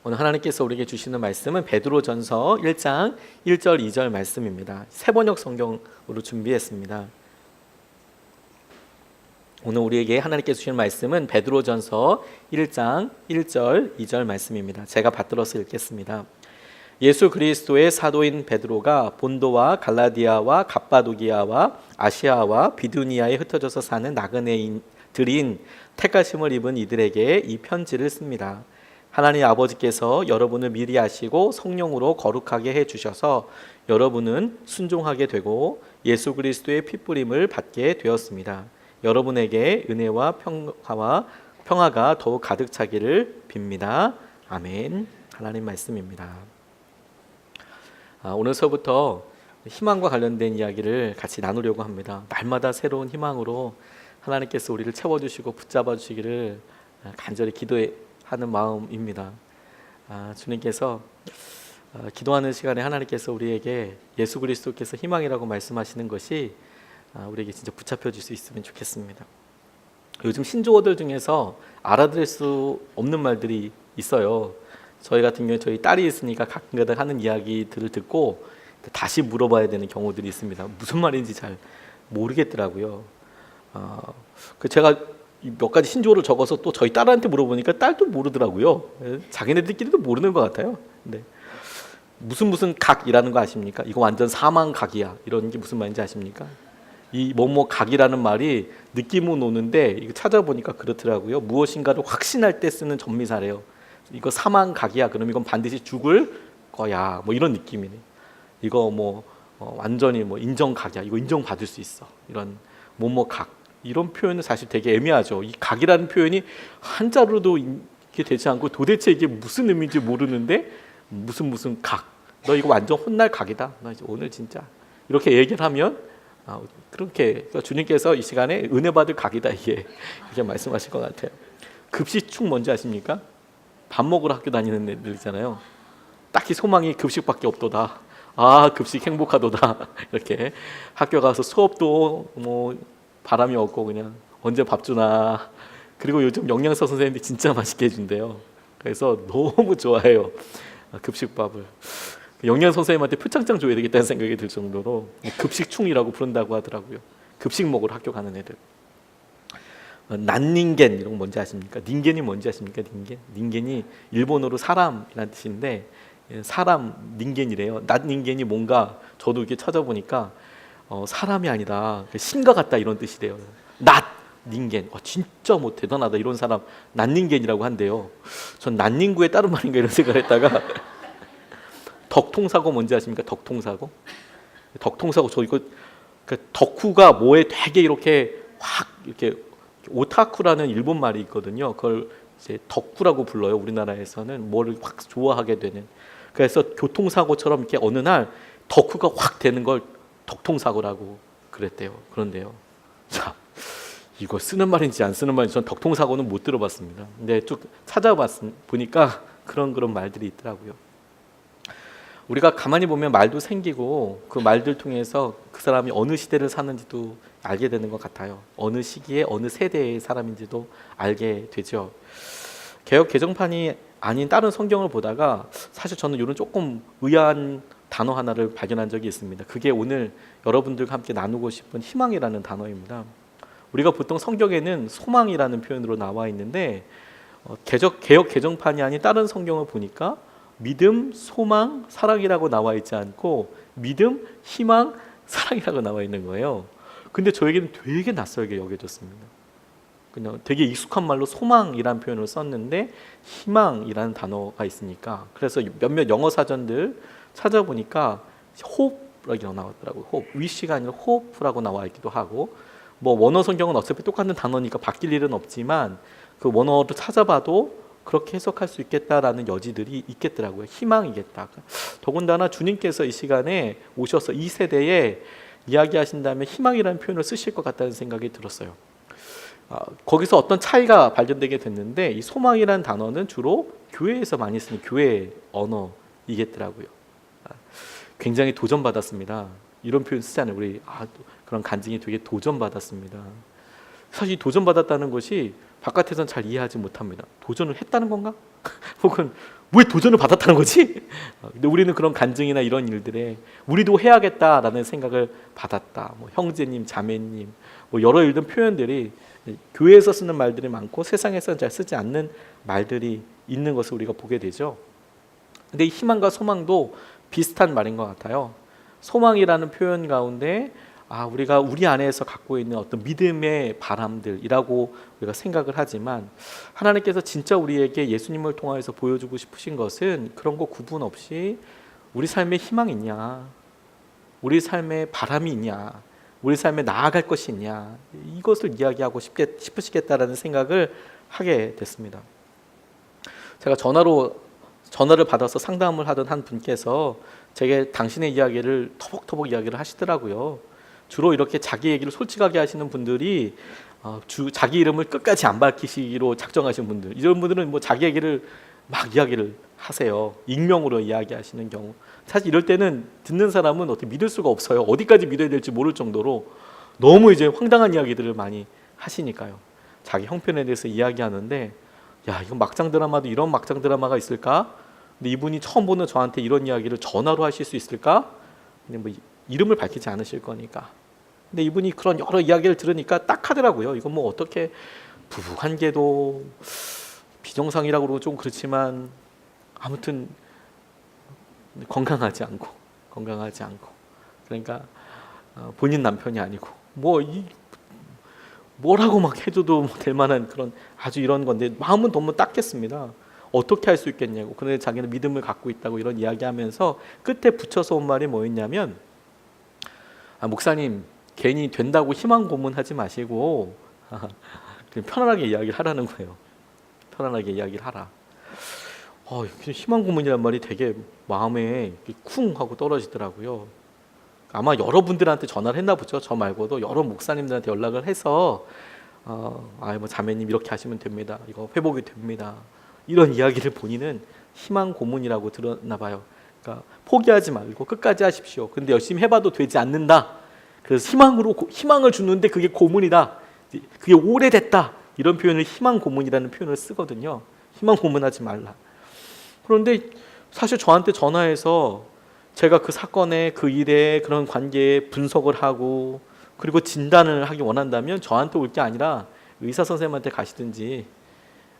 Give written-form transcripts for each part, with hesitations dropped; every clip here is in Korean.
오늘 하나님께서 우리에게 주시는 말씀은 베드로전서 1장 1절 2절 말씀입니다. 세번역 성경으로 준비했습니다. 오늘 우리에게 하나님께서 주시는 말씀은 베드로전서 1장 1절 2절 말씀입니다. 제가 받들어서 읽겠습니다. 예수 그리스도의 사도인 베드로가 본도와 갈라디아와 갑바도기아와 아시아와 비두니아에 흩어져서 사는 나그네인들인 택하심을 입은 이들에게 이 편지를 씁니다. 하나님 아버지께서 여러분을 미리 아시고 성령으로 거룩하게 해주셔서 여러분은 순종하게 되고 예수 그리스도의 핏부림을 받게 되었습니다. 여러분에게 은혜와 평화가 더욱 가득 차기를 빕니다. 아멘. 하나님 말씀입니다. 오늘서부터 희망과 관련된 이야기를 같이 나누려고 합니다. 날마다 새로운 희망으로 하나님께서 우리를 채워주시고 붙잡아 주시기를 간절히 기도하는 마음입니다. 주님께서 기도하는 시간에 하나님께서 우리에게 예수 그리스도께서 희망이라고 말씀하시는 것이 우리에게 진짜 붙잡혀 줄 수 있으면 좋겠습니다. 요즘 신조어들 중에서 알아들을 수 없는 말들이 있어요. 저희 같은 경우에 저희 딸이 있으니까 가끔가다 하는 이야기들을 듣고 다시 물어봐야 되는 경우들이 있습니다. 무슨 말인지 잘 모르겠더라고요. 제가 몇 가지 신조어를 적어서 또 저희 딸한테 물어보니까 딸도 모르더라고요. 자기네들끼리도 모르는 것 같아요. 근데 무슨 각이라는 거 아십니까? 이거 완전 사망각이야. 이런 게 무슨 말인지 아십니까? 이 뭐뭐 각이라는 말이 느낌은 오는데 이거 찾아보니까 그렇더라고요. 무엇인가를 확신할 때 쓰는 전미사래요. 이거 사망각이야. 그럼 이건 반드시 죽을 거야. 뭐 이런 느낌이네. 이거 완전히 인정각이야. 이거 인정받을 수 있어. 이런 뭐각 이런 표현은 사실 되게 애매하죠. 이 각이라는 표현이 한자로도 이게 되지 않고 도대체 이게 무슨 의미인지 모르는데 무슨 각. 너 이거 완전 혼날 각이다. 너 이제 오늘 진짜 이렇게 얘기를 하면 그렇게 주님께서 이 시간에 은혜 받을 각이다 이게 이렇게 말씀하실 것 같아요. 급식축 뭔지 아십니까? 밥 먹으러 학교 다니는 애들 있잖아요. 딱히 소망이 급식밖에 없도다. 급식 행복하도다. 이렇게 학교 가서 수업도 바람이 없고 그냥 언제 밥 주나. 그리고 요즘 영양사 선생님들이 진짜 맛있게 해준대요. 그래서 너무 좋아해요. 급식밥을. 영양 선생님한테 표창장 줘야 되겠다는 생각이 들 정도로 급식충이라고 부른다고 하더라고요. 급식 먹으러 학교 가는 애들. 난닝겐 이런 거 뭔지 아십니까? 닌겐이 뭔지 아십니까? 닌겐이 일본어로 사람이라는 뜻인데 사람 닌겐이래요. 난닝겐이 뭔가 저도 이렇게 찾아보니까 사람이 아니다 신과 같다 이런 뜻이래요. 낫 닌겐 진짜 대단하다 이런 사람 난닝겐이라고 한대요. 전 난닝구의 다른 말인가 이런 생각을 했다가 덕통사고 뭔지 아십니까? 덕통사고 저 이거 덕후가 뭐에 되게 이렇게 확 이렇게 오타쿠라는 일본 말이 있거든요. 그걸 이제 덕후라고 불러요. 우리나라에서는 뭐를 확 좋아하게 되는. 그래서 교통사고처럼 이렇게 어느 날 덕후가 확 되는 걸 덕통사고라고 그랬대요. 그런데요. 자, 이거 쓰는 말인지 안 쓰는 말인지 전 덕통사고는 못 들어봤습니다. 근데 쭉 보니까 그런 말들이 있더라고요. 우리가 가만히 보면 말도 생기고 그 말들 통해서 그 사람이 어느 시대를 사는지도 알게 되는 것 같아요. 어느 시기에 어느 세대의 사람인지도 알게 되죠. 개역 개정판이 아닌 다른 성경을 보다가 사실 저는 이런 조금 의아한 단어 하나를 발견한 적이 있습니다. 그게 오늘 여러분들과 함께 나누고 싶은 희망이라는 단어입니다. 우리가 보통 성경에는 소망이라는 표현으로 나와 있는데 개역 개정판이 아닌 다른 성경을 보니까 믿음, 소망, 사랑이라고 나와 있지 않고 믿음, 희망, 사랑이라고 나와 있는 거예요. 근데 저에게는 되게 낯설게 여겨졌습니다. 그냥 되게 익숙한 말로 소망이라는 표현을 썼는데 희망이라는 단어가 있으니까 그래서 몇몇 영어 사전들 찾아보니까 hope라고 나왔더라고요. hope, wish가 아니라 hope라고 나와 있기도 하고 원어 성경은 어차피 똑같은 단어니까 바뀔 일은 없지만 그 원어를 찾아봐도 그렇게 해석할 수 있겠다라는 여지들이 있겠더라고요. 희망이겠다. 더군다나 주님께서 이 시간에 오셔서 이 세대에 이야기하신다면 희망이라는 표현을 쓰실 것 같다는 생각이 들었어요. 거기서 어떤 차이가 발견되게 됐는데 이 소망이라는 단어는 주로 교회에서 많이 쓰는 교회 언어이겠더라고요. 굉장히 도전받았습니다. 이런 표현 쓰잖아요. 우리 그런 간증이 되게 도전받았습니다. 사실 도전받았다는 것이 바깥에서는 잘 이해하지 못합니다. 도전을 했다는 건가? 혹은 왜 도전을 받았다는 거지? 근데 우리는 그런 간증이나 이런 일들에 우리도 해야겠다라는 생각을 받았다. 뭐 형제님, 자매님, 뭐 여러 이런 표현들이 교회에서 쓰는 말들이 많고 세상에서는 잘 쓰지 않는 말들이 있는 것을 우리가 보게 되죠. 근데 이 희망과 소망도 비슷한 말인 것 같아요. 소망이라는 표현 가운데 우리가 우리 안에서 갖고 있는 어떤 믿음의 바람들이라고 우리가 생각을 하지만 하나님께서 진짜 우리에게 예수님을 통해서 보여주고 싶으신 것은 그런 거 구분 없이 우리 삶에 희망이 있냐, 우리 삶에 바람이 있냐, 우리 삶에 나아갈 것이 있냐, 이것을 이야기하고 싶으시겠다라는 생각을 하게 됐습니다. 제가 전화를 받아서 상담을 하던 한 분께서 제게 당신의 이야기를 터벅터벅 이야기를 하시더라고요. 주로 이렇게 자기 얘기를 솔직하게 하시는 분들이 자기 이름을 끝까지 안 밝히시기로 작정하신 분들, 이런 분들은 뭐 자기 얘기를 막 이야기를 하세요. 익명으로 이야기하시는 경우. 사실 이럴 때는 듣는 사람은 어떻게 믿을 수가 없어요. 어디까지 믿어야 될지 모를 정도로 너무 이제 황당한 이야기들을 많이 하시니까요. 자기 형편에 대해서 이야기하는데, 야, 이건 막장 드라마도 이런 막장 드라마가 있을까? 근데 이분이 처음 보는 저한테 이런 이야기를 전화로 하실 수 있을까? 근데 뭐 이름을 밝히지 않으실 거니까. 근데 이분이 그런 여러 이야기를 들으니까 딱 하더라고요. 이건 뭐 어떻게 부부 관계도 비정상이라고 그러고 좀 그렇지만 아무튼 건강하지 않고 그러니까 본인 남편이 아니고 뭐라고 막 해줘도 될 만한 그런 아주 이런 건데 마음은 너무 딱했습니다. 어떻게 할 수 있겠냐고. 그런데 자기는 믿음을 갖고 있다고 이런 이야기하면서 끝에 붙여서 온 말이 뭐였냐면, 목사님 괜히 된다고 희망 고문하지 마시고 그냥 편안하게 이야기를 하라는 거예요. 편안하게 이야기를 하라. 희망 고문이란 말이 되게 마음에 쿵 하고 떨어지더라고요. 아마 여러분들한테 전화를 했나 보죠. 저 말고도 여러 목사님들한테 연락을 해서 뭐 자매님 이렇게 하시면 됩니다. 이거 회복이 됩니다. 이런 이야기를 본인은 희망 고문이라고 들었나 봐요. 그러니까 포기하지 말고 끝까지 하십시오. 근데 열심히 해봐도 되지 않는다. 그래서 희망을 주는데 그게 고문이다. 그게 오래됐다. 이런 표현을 희망 고문이라는 표현을 쓰거든요. 희망 고문하지 말라. 그런데 사실 저한테 전화해서 제가 그 사건에 그 일에 그런 관계에 분석을 하고 그리고 진단을 하기 원한다면 저한테 올 게 아니라 의사 선생님한테 가시든지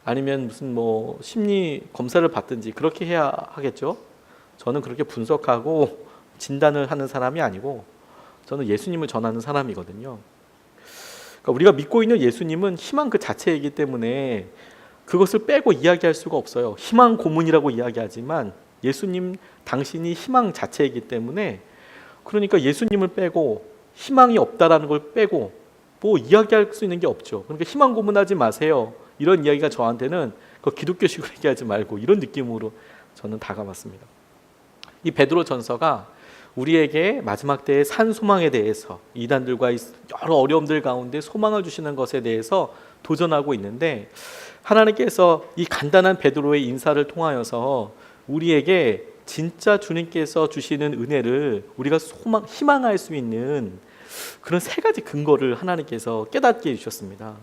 아니면 무슨 뭐 심리 검사를 받든지 그렇게 해야 하겠죠. 저는 그렇게 분석하고 진단을 하는 사람이 아니고 저는 예수님을 전하는 사람이거든요. 그러니까 우리가 믿고 있는 예수님은 희망 그 자체이기 때문에 그것을 빼고 이야기할 수가 없어요. 희망 고문이라고 이야기하지만 예수님 당신이 희망 자체이기 때문에 그러니까 예수님을 빼고 희망이 없다라는 걸 빼고 뭐 이야기할 수 있는 게 없죠. 그러니까 희망 고문하지 마세요. 이런 이야기가 저한테는 그 기독교식으로 얘기하지 말고 이런 느낌으로 저는 다가왔습니다. 이 베드로 전서가 우리에게 마지막 때의 산 소망에 대해서 이단들과 여러 어려움들 가운데 소망을 주시는 것에 대해서 도전하고 있는데 하나님께서 이 간단한 베드로의 인사를 통하여서 우리에게 진짜 주님께서 주시는 은혜를 우리가 희망할 수 있는 그런 세 가지 근거를 하나님께서 깨닫게 해주셨습니다.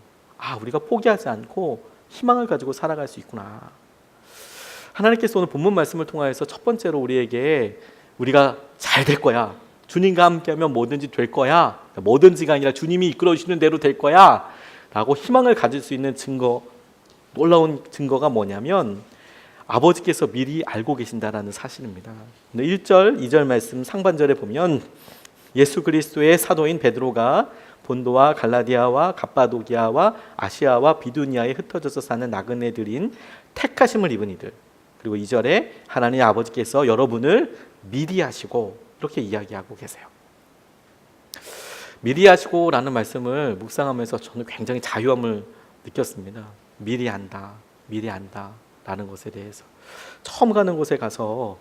우리가 포기하지 않고 희망을 가지고 살아갈 수 있구나. 하나님께서 오늘 본문 말씀을 통하여서 첫 번째로 우리에게 우리가 잘 될 거야. 주님과 함께하면 뭐든지 될 거야. 뭐든지가 아니라 주님이 이끌어 주시는 대로 될 거야. 라고 희망을 가질 수 있는 증거, 놀라운 증거가 뭐냐면 아버지께서 미리 알고 계신다라는 사실입니다. 1절, 2절 말씀 상반절에 보면 예수 그리스도의 사도인 베드로가 본도와 갈라디아와 갑바도기아와 아시아와 비두니아에 흩어져서 사는 나그네들인 택하심을 입은 이들, 그리고 2절에 하나님 아버지께서 여러분을 미리 하시고 이렇게 이야기하고 계세요. 미리 하시고 라는 말씀을 묵상하면서 저는 굉장히 자유함을 느꼈습니다. 미리 한다 라는 것에 대해서 처음 가는 곳에 가서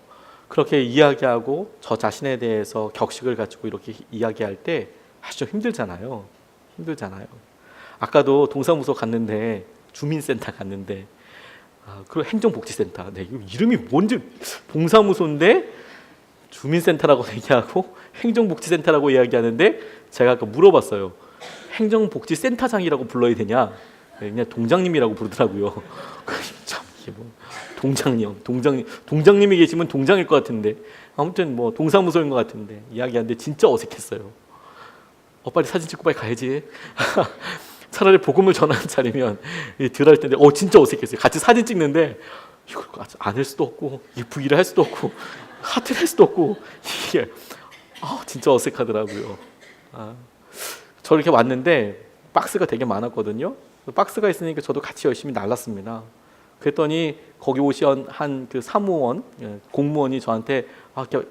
그렇게 이야기하고 저 자신에 대해서 격식을 가지고 이렇게 이야기할 때 아주 힘들잖아요. 아까도 동사무소 갔는데 주민센터 갔는데 그리고 행정복지센터. 이름이 뭔지 동사무소인데 주민센터라고 얘기하고 행정복지센터라고 이야기하는데 제가 아까 물어봤어요. 행정복지센터장이라고 불러야 되냐? 그냥 동장님이라고 부르더라고요. 참 이게 뭐 동장님이 계시면 동장일 것 같은데 아무튼 뭐 동사무소인 것 같은데 이야기하는데 진짜 어색했어요. 빨리 사진 찍고 빨리 가야지. 차라리 복음을 전하는 자리면 덜 할 텐데 진짜 어색했어요. 같이 사진 찍는데 이걸 안 할 수도 없고 V를 할 수도 없고 하트를 할 수도 없고 이게 진짜 어색하더라고요. 저 이렇게 왔는데 박스가 되게 많았거든요. 박스가 있으니까 저도 같이 열심히 날랐습니다. 그랬더니 거기 오신 한 그 사무원 공무원이 저한테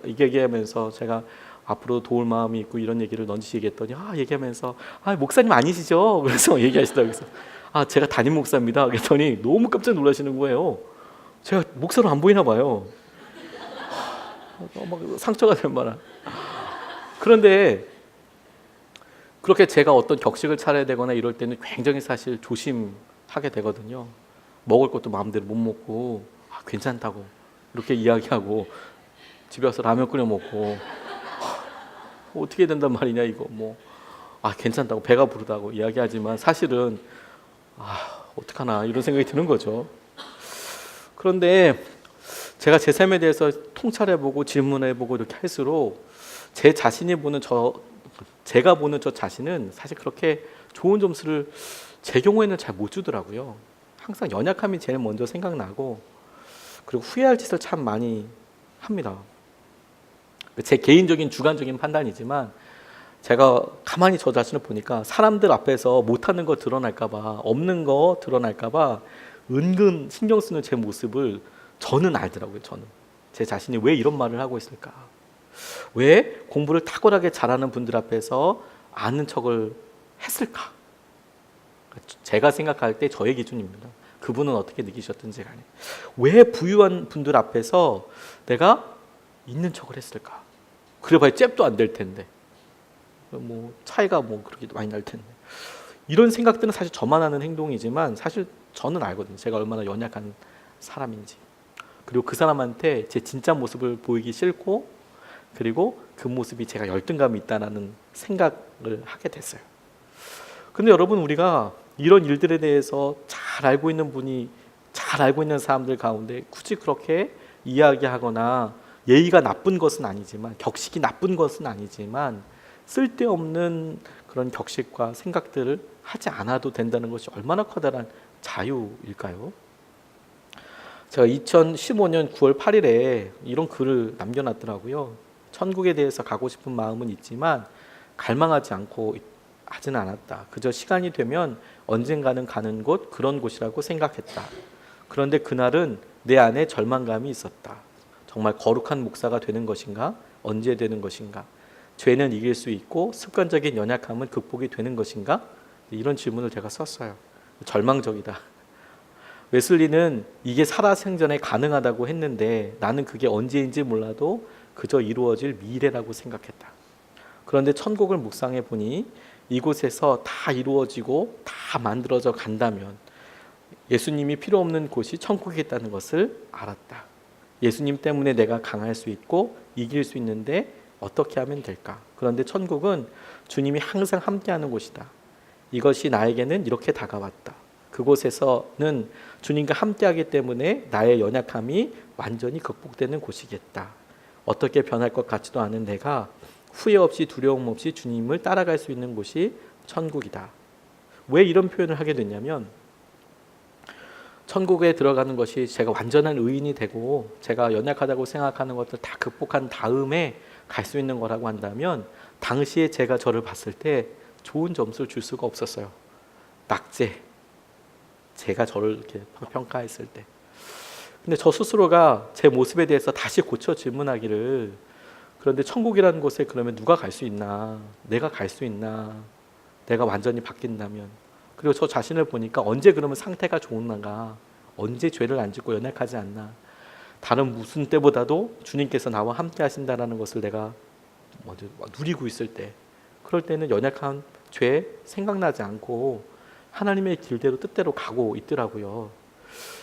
이렇게 얘기하면서 제가 앞으로 도울 마음이 있고 이런 얘기를 넌지 얘기했더니 얘기하면서 목사님 아니시죠? 그래서 얘기하시더라고요. 그래서 제가 담임 목사입니다. 그랬더니 너무 깜짝 놀라시는 거예요. 제가 목사로 안 보이나 봐요. 막 상처가 될 만한. 그런데 그렇게 제가 어떤 격식을 차려야 되거나 이럴 때는 굉장히 사실 조심하게 되거든요. 먹을 것도 마음대로 못 먹고 괜찮다고 이렇게 이야기하고 집에 와서 라면 끓여 먹고 어떻게 된단 말이냐 이거 뭐 괜찮다고 배가 부르다고 이야기하지만 사실은 어떡하나 이런 생각이 드는 거죠. 그런데 제가 제 삶에 대해서 통찰해보고 질문해보고 이렇게 할수록 제 자신이 보는 제가 보는 저 자신은 사실 그렇게 좋은 점수를 제 경우에는 잘 못 주더라고요. 항상 연약함이 제일 먼저 생각나고 그리고 후회할 짓을 참 많이 합니다. 제 개인적인 주관적인 판단이지만 제가 가만히 저 자신을 보니까 사람들 앞에서 못하는 거 드러날까 봐 없는 거 드러날까 봐 은근 신경 쓰는 제 모습을 저는 알더라고요. 저는 제 자신이 왜 이런 말을 하고 있을까, 왜 공부를 탁월하게 잘하는 분들 앞에서 아는 척을 했을까. 제가 생각할 때 저의 기준입니다. 그분은 어떻게 느끼셨든지 간에 왜 부유한 분들 앞에서 내가 있는 척을 했을까. 그래봐야 잽도 안 될 텐데 뭐 차이가 뭐 그렇게 많이 날 텐데 이런 생각들은 사실 저만 하는 행동이지만 사실 저는 알거든요. 제가 얼마나 연약한 사람인지. 그리고 그 사람한테 제 진짜 모습을 보이기 싫고 그리고 그 모습이 제가 열등감이 있다는 생각을 하게 됐어요. 근데 여러분, 우리가 이런 일들에 대해서 잘 알고 있는 분이 잘 알고 있는 사람들 가운데 굳이 그렇게 이야기하거나 예의가 나쁜 것은 아니지만 격식이 나쁜 것은 아니지만 쓸데없는 그런 격식과 생각들을 하지 않아도 된다는 것이 얼마나 커다란 자유일까요? 제가 2015년 9월 8일에 이런 글을 남겨놨더라고요. 천국에 대해서 가고 싶은 마음은 있지만 갈망하지 않고 하지는 않았다. 그저 시간이 되면 언젠가는 가는 곳, 그런 곳이라고 생각했다. 그런데 그날은 내 안에 절망감이 있었다. 정말 거룩한 목사가 되는 것인가? 언제 되는 것인가? 죄는 이길 수 있고 습관적인 연약함은 극복이 되는 것인가? 이런 질문을 제가 썼어요. 절망적이다. 웨슬리는 이게 살아생전에 가능하다고 했는데 나는 그게 언제인지 몰라도 그저 이루어질 미래라고 생각했다. 그런데 천국을 묵상해 보니 이곳에서 다 이루어지고 다 만들어져 간다면 예수님이 필요 없는 곳이 천국이겠다는 것을 알았다. 예수님 때문에 내가 강할 수 있고 이길 수 있는데 어떻게 하면 될까? 그런데 천국은 주님이 항상 함께하는 곳이다. 이것이 나에게는 이렇게 다가왔다. 그곳에서는 주님과 함께하기 때문에 나의 연약함이 완전히 극복되는 곳이겠다. 어떻게 변할 것 같지도 않은 내가 후회 없이 두려움 없이 주님을 따라갈 수 있는 곳이 천국이다. 왜 이런 표현을 하게 됐냐면 천국에 들어가는 것이 제가 완전한 의인이 되고 제가 연약하다고 생각하는 것들 다 극복한 다음에 갈 수 있는 거라고 한다면 당시에 제가 저를 봤을 때 좋은 점수를 줄 수가 없었어요. 낙제. 제가 저를 이렇게 평가했을 때. 근데 저 스스로가 제 모습에 대해서 다시 고쳐 질문하기를, 그런데 천국이라는 곳에 그러면 누가 갈 수 있나? 내가 갈 수 있나? 내가 완전히 바뀐다면. 그리고 저 자신을 보니까 언제 그러면 상태가 좋은가? 언제 죄를 안 짓고 연약하지 않나? 다른 무슨 때보다도 주님께서 나와 함께 하신다는 것을 내가 먼저 누리고 있을 때, 그럴 때는 연약한 죄 생각나지 않고 하나님의 길대로 뜻대로 가고 있더라고요.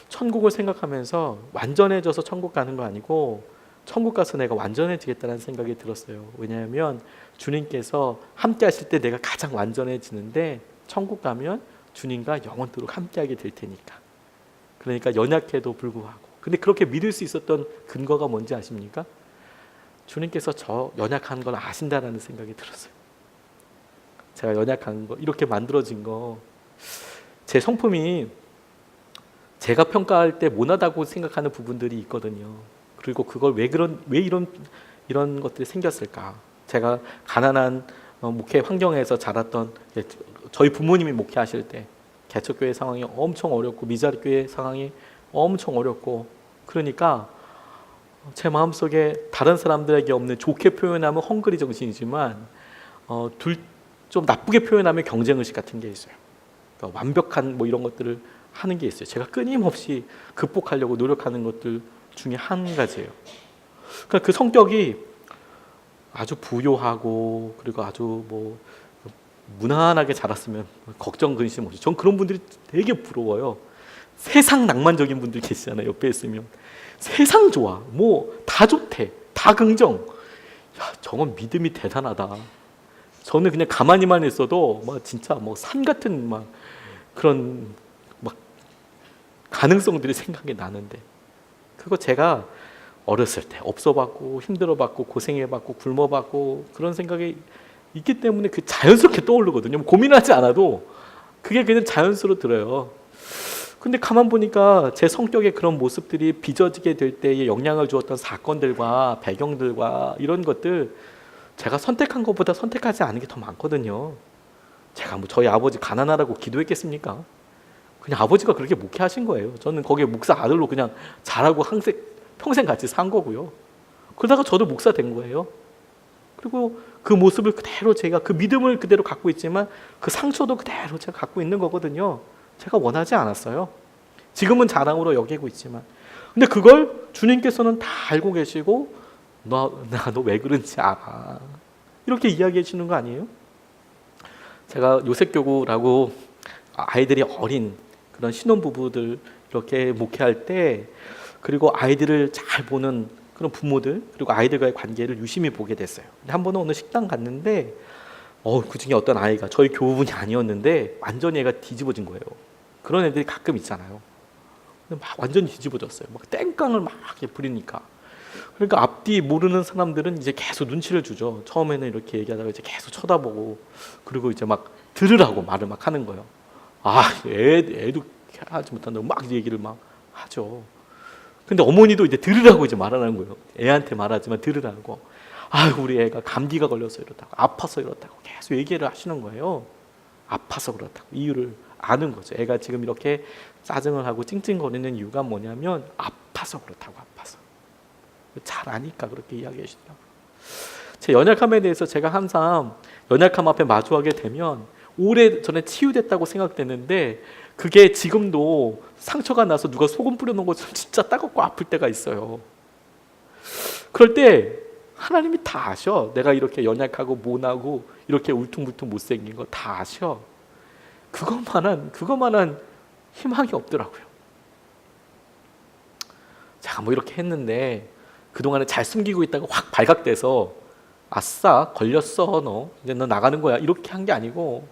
천국을 생각하면서 완전해져서 천국 가는 거 아니고 천국 가서 내가 완전해지겠다는 생각이 들었어요. 왜냐하면 주님께서 함께 하실 때 내가 가장 완전해지는데 천국 가면 주님과 영원토록 함께하게 될 테니까. 그러니까 연약해도 불구하고. 근데 그렇게 믿을 수 있었던 근거가 뭔지 아십니까? 주님께서 저 연약한 걸 아신다라는 생각이 들었어요. 제가 연약한 거, 이렇게 만들어진 거, 제 성품이 제가 평가할 때 모난다고 생각하는 부분들이 있거든요. 그리고 그걸 왜 이런 것들이 생겼을까? 제가 가난한 목회 환경에서 자랐던, 저희 부모님이 목회하실 때 개척교회 상황이 엄청 어렵고 미자리 교회 상황이 엄청 어렵고, 그러니까 제 마음속에 다른 사람들에게 없는, 좋게 표현하면 헝그리 정신이지만 좀 나쁘게 표현하면 경쟁의식 같은 게 있어요. 그러니까 완벽한 이런 것들을 하는 게 있어요. 제가 끊임없이 극복하려고 노력하는 것들 중에 한 가지예요. 그러니까 그 성격이 아주 부요하고, 그리고 아주 무난하게 자랐으면 걱정 근심 없이. 전 그런 분들이 되게 부러워요. 세상 낭만적인 분들 계시잖아요. 옆에 있으면 세상 좋아, 다 좋대, 다 긍정. 야, 저건 믿음이 대단하다. 저는 그냥 가만히만 있어도 진짜 산 같은 그런 가능성들이 생각이 나는데, 그거 제가 어렸을 때 없어봤고 힘들어봤고 고생해봤고 굶어봤고 그런 생각이 있기 때문에 그 자연스럽게 떠오르거든요. 고민하지 않아도 그게 그냥 자연스러워 들어요. 근데 가만 보니까 제 성격의 그런 모습들이 빚어지게 될 때에 영향을 주었던 사건들과 배경들과 이런 것들, 제가 선택한 것보다 선택하지 않은 게 더 많거든요. 제가 저희 아버지 가난하라고 기도했겠습니까? 그냥 아버지가 그렇게 목회하신 거예요. 저는 거기에 목사 아들로 그냥 자라고 평생 같이 산 거고요. 그러다가 저도 목사 된 거예요. 그리고 그 모습을 그대로, 제가 그 믿음을 그대로 갖고 있지만 그 상처도 그대로 제가 갖고 있는 거거든요. 제가 원하지 않았어요. 지금은 자랑으로 여기고 있지만. 근데 그걸 주님께서는 다 알고 계시고 너 왜 그런지 알아, 이렇게 이야기해 주는 거 아니에요? 제가 요셉교구라고 아이들이 어린 그런 신혼부부들 이렇게 목회할 때, 그리고 아이들을 잘 보는 그런 부모들, 그리고 아이들과의 관계를 유심히 보게 됐어요. 근데 한 번은 어느 식당 갔는데 그 중에 어떤 아이가 저희 교우분이 아니었는데 완전히 애가 뒤집어진 거예요. 그런 애들이 가끔 있잖아요. 완전히 뒤집어졌어요. 땡깡을 막 부리니까. 그러니까 앞뒤 모르는 사람들은 이제 계속 눈치를 주죠. 처음에는 이렇게 얘기하다가 이제 계속 쳐다보고, 그리고 이제 들으라고 말을 하는 거예요. 애도 하지 못한다고 얘기를 하죠. 근데 어머니도 이제 들으라고 이제 말하는 거예요. 애한테 말하지만 들으라고. 우리 애가 감기가 걸려서 이렇다고, 아파서 이렇다고 계속 얘기를 하시는 거예요. 아파서 그렇다고 이유를 아는 거죠. 애가 지금 이렇게 짜증을 하고 찡찡거리는 이유가 뭐냐면 아파서 그렇다고, 아파서. 잘 아니까 그렇게 이야기하시더라고요. 제 연약함에 대해서 제가 항상 연약함 앞에 마주하게 되면 오래전에 치유됐다고 생각되는데, 그게 지금도 상처가 나서 누가 소금 뿌려놓은 것처럼 진짜 따갑고 아플 때가 있어요. 그럴 때 하나님이 다 아셔. 내가 이렇게 연약하고 모나고 이렇게 울퉁불퉁 못생긴 거 다 아셔. 그것만한 희망이 없더라고요. 제가 이렇게 했는데 그동안에 잘 숨기고 있다가 확 발각돼서 아싸 걸렸어, 너 이제 너 나가는 거야, 이렇게 한 게 아니고,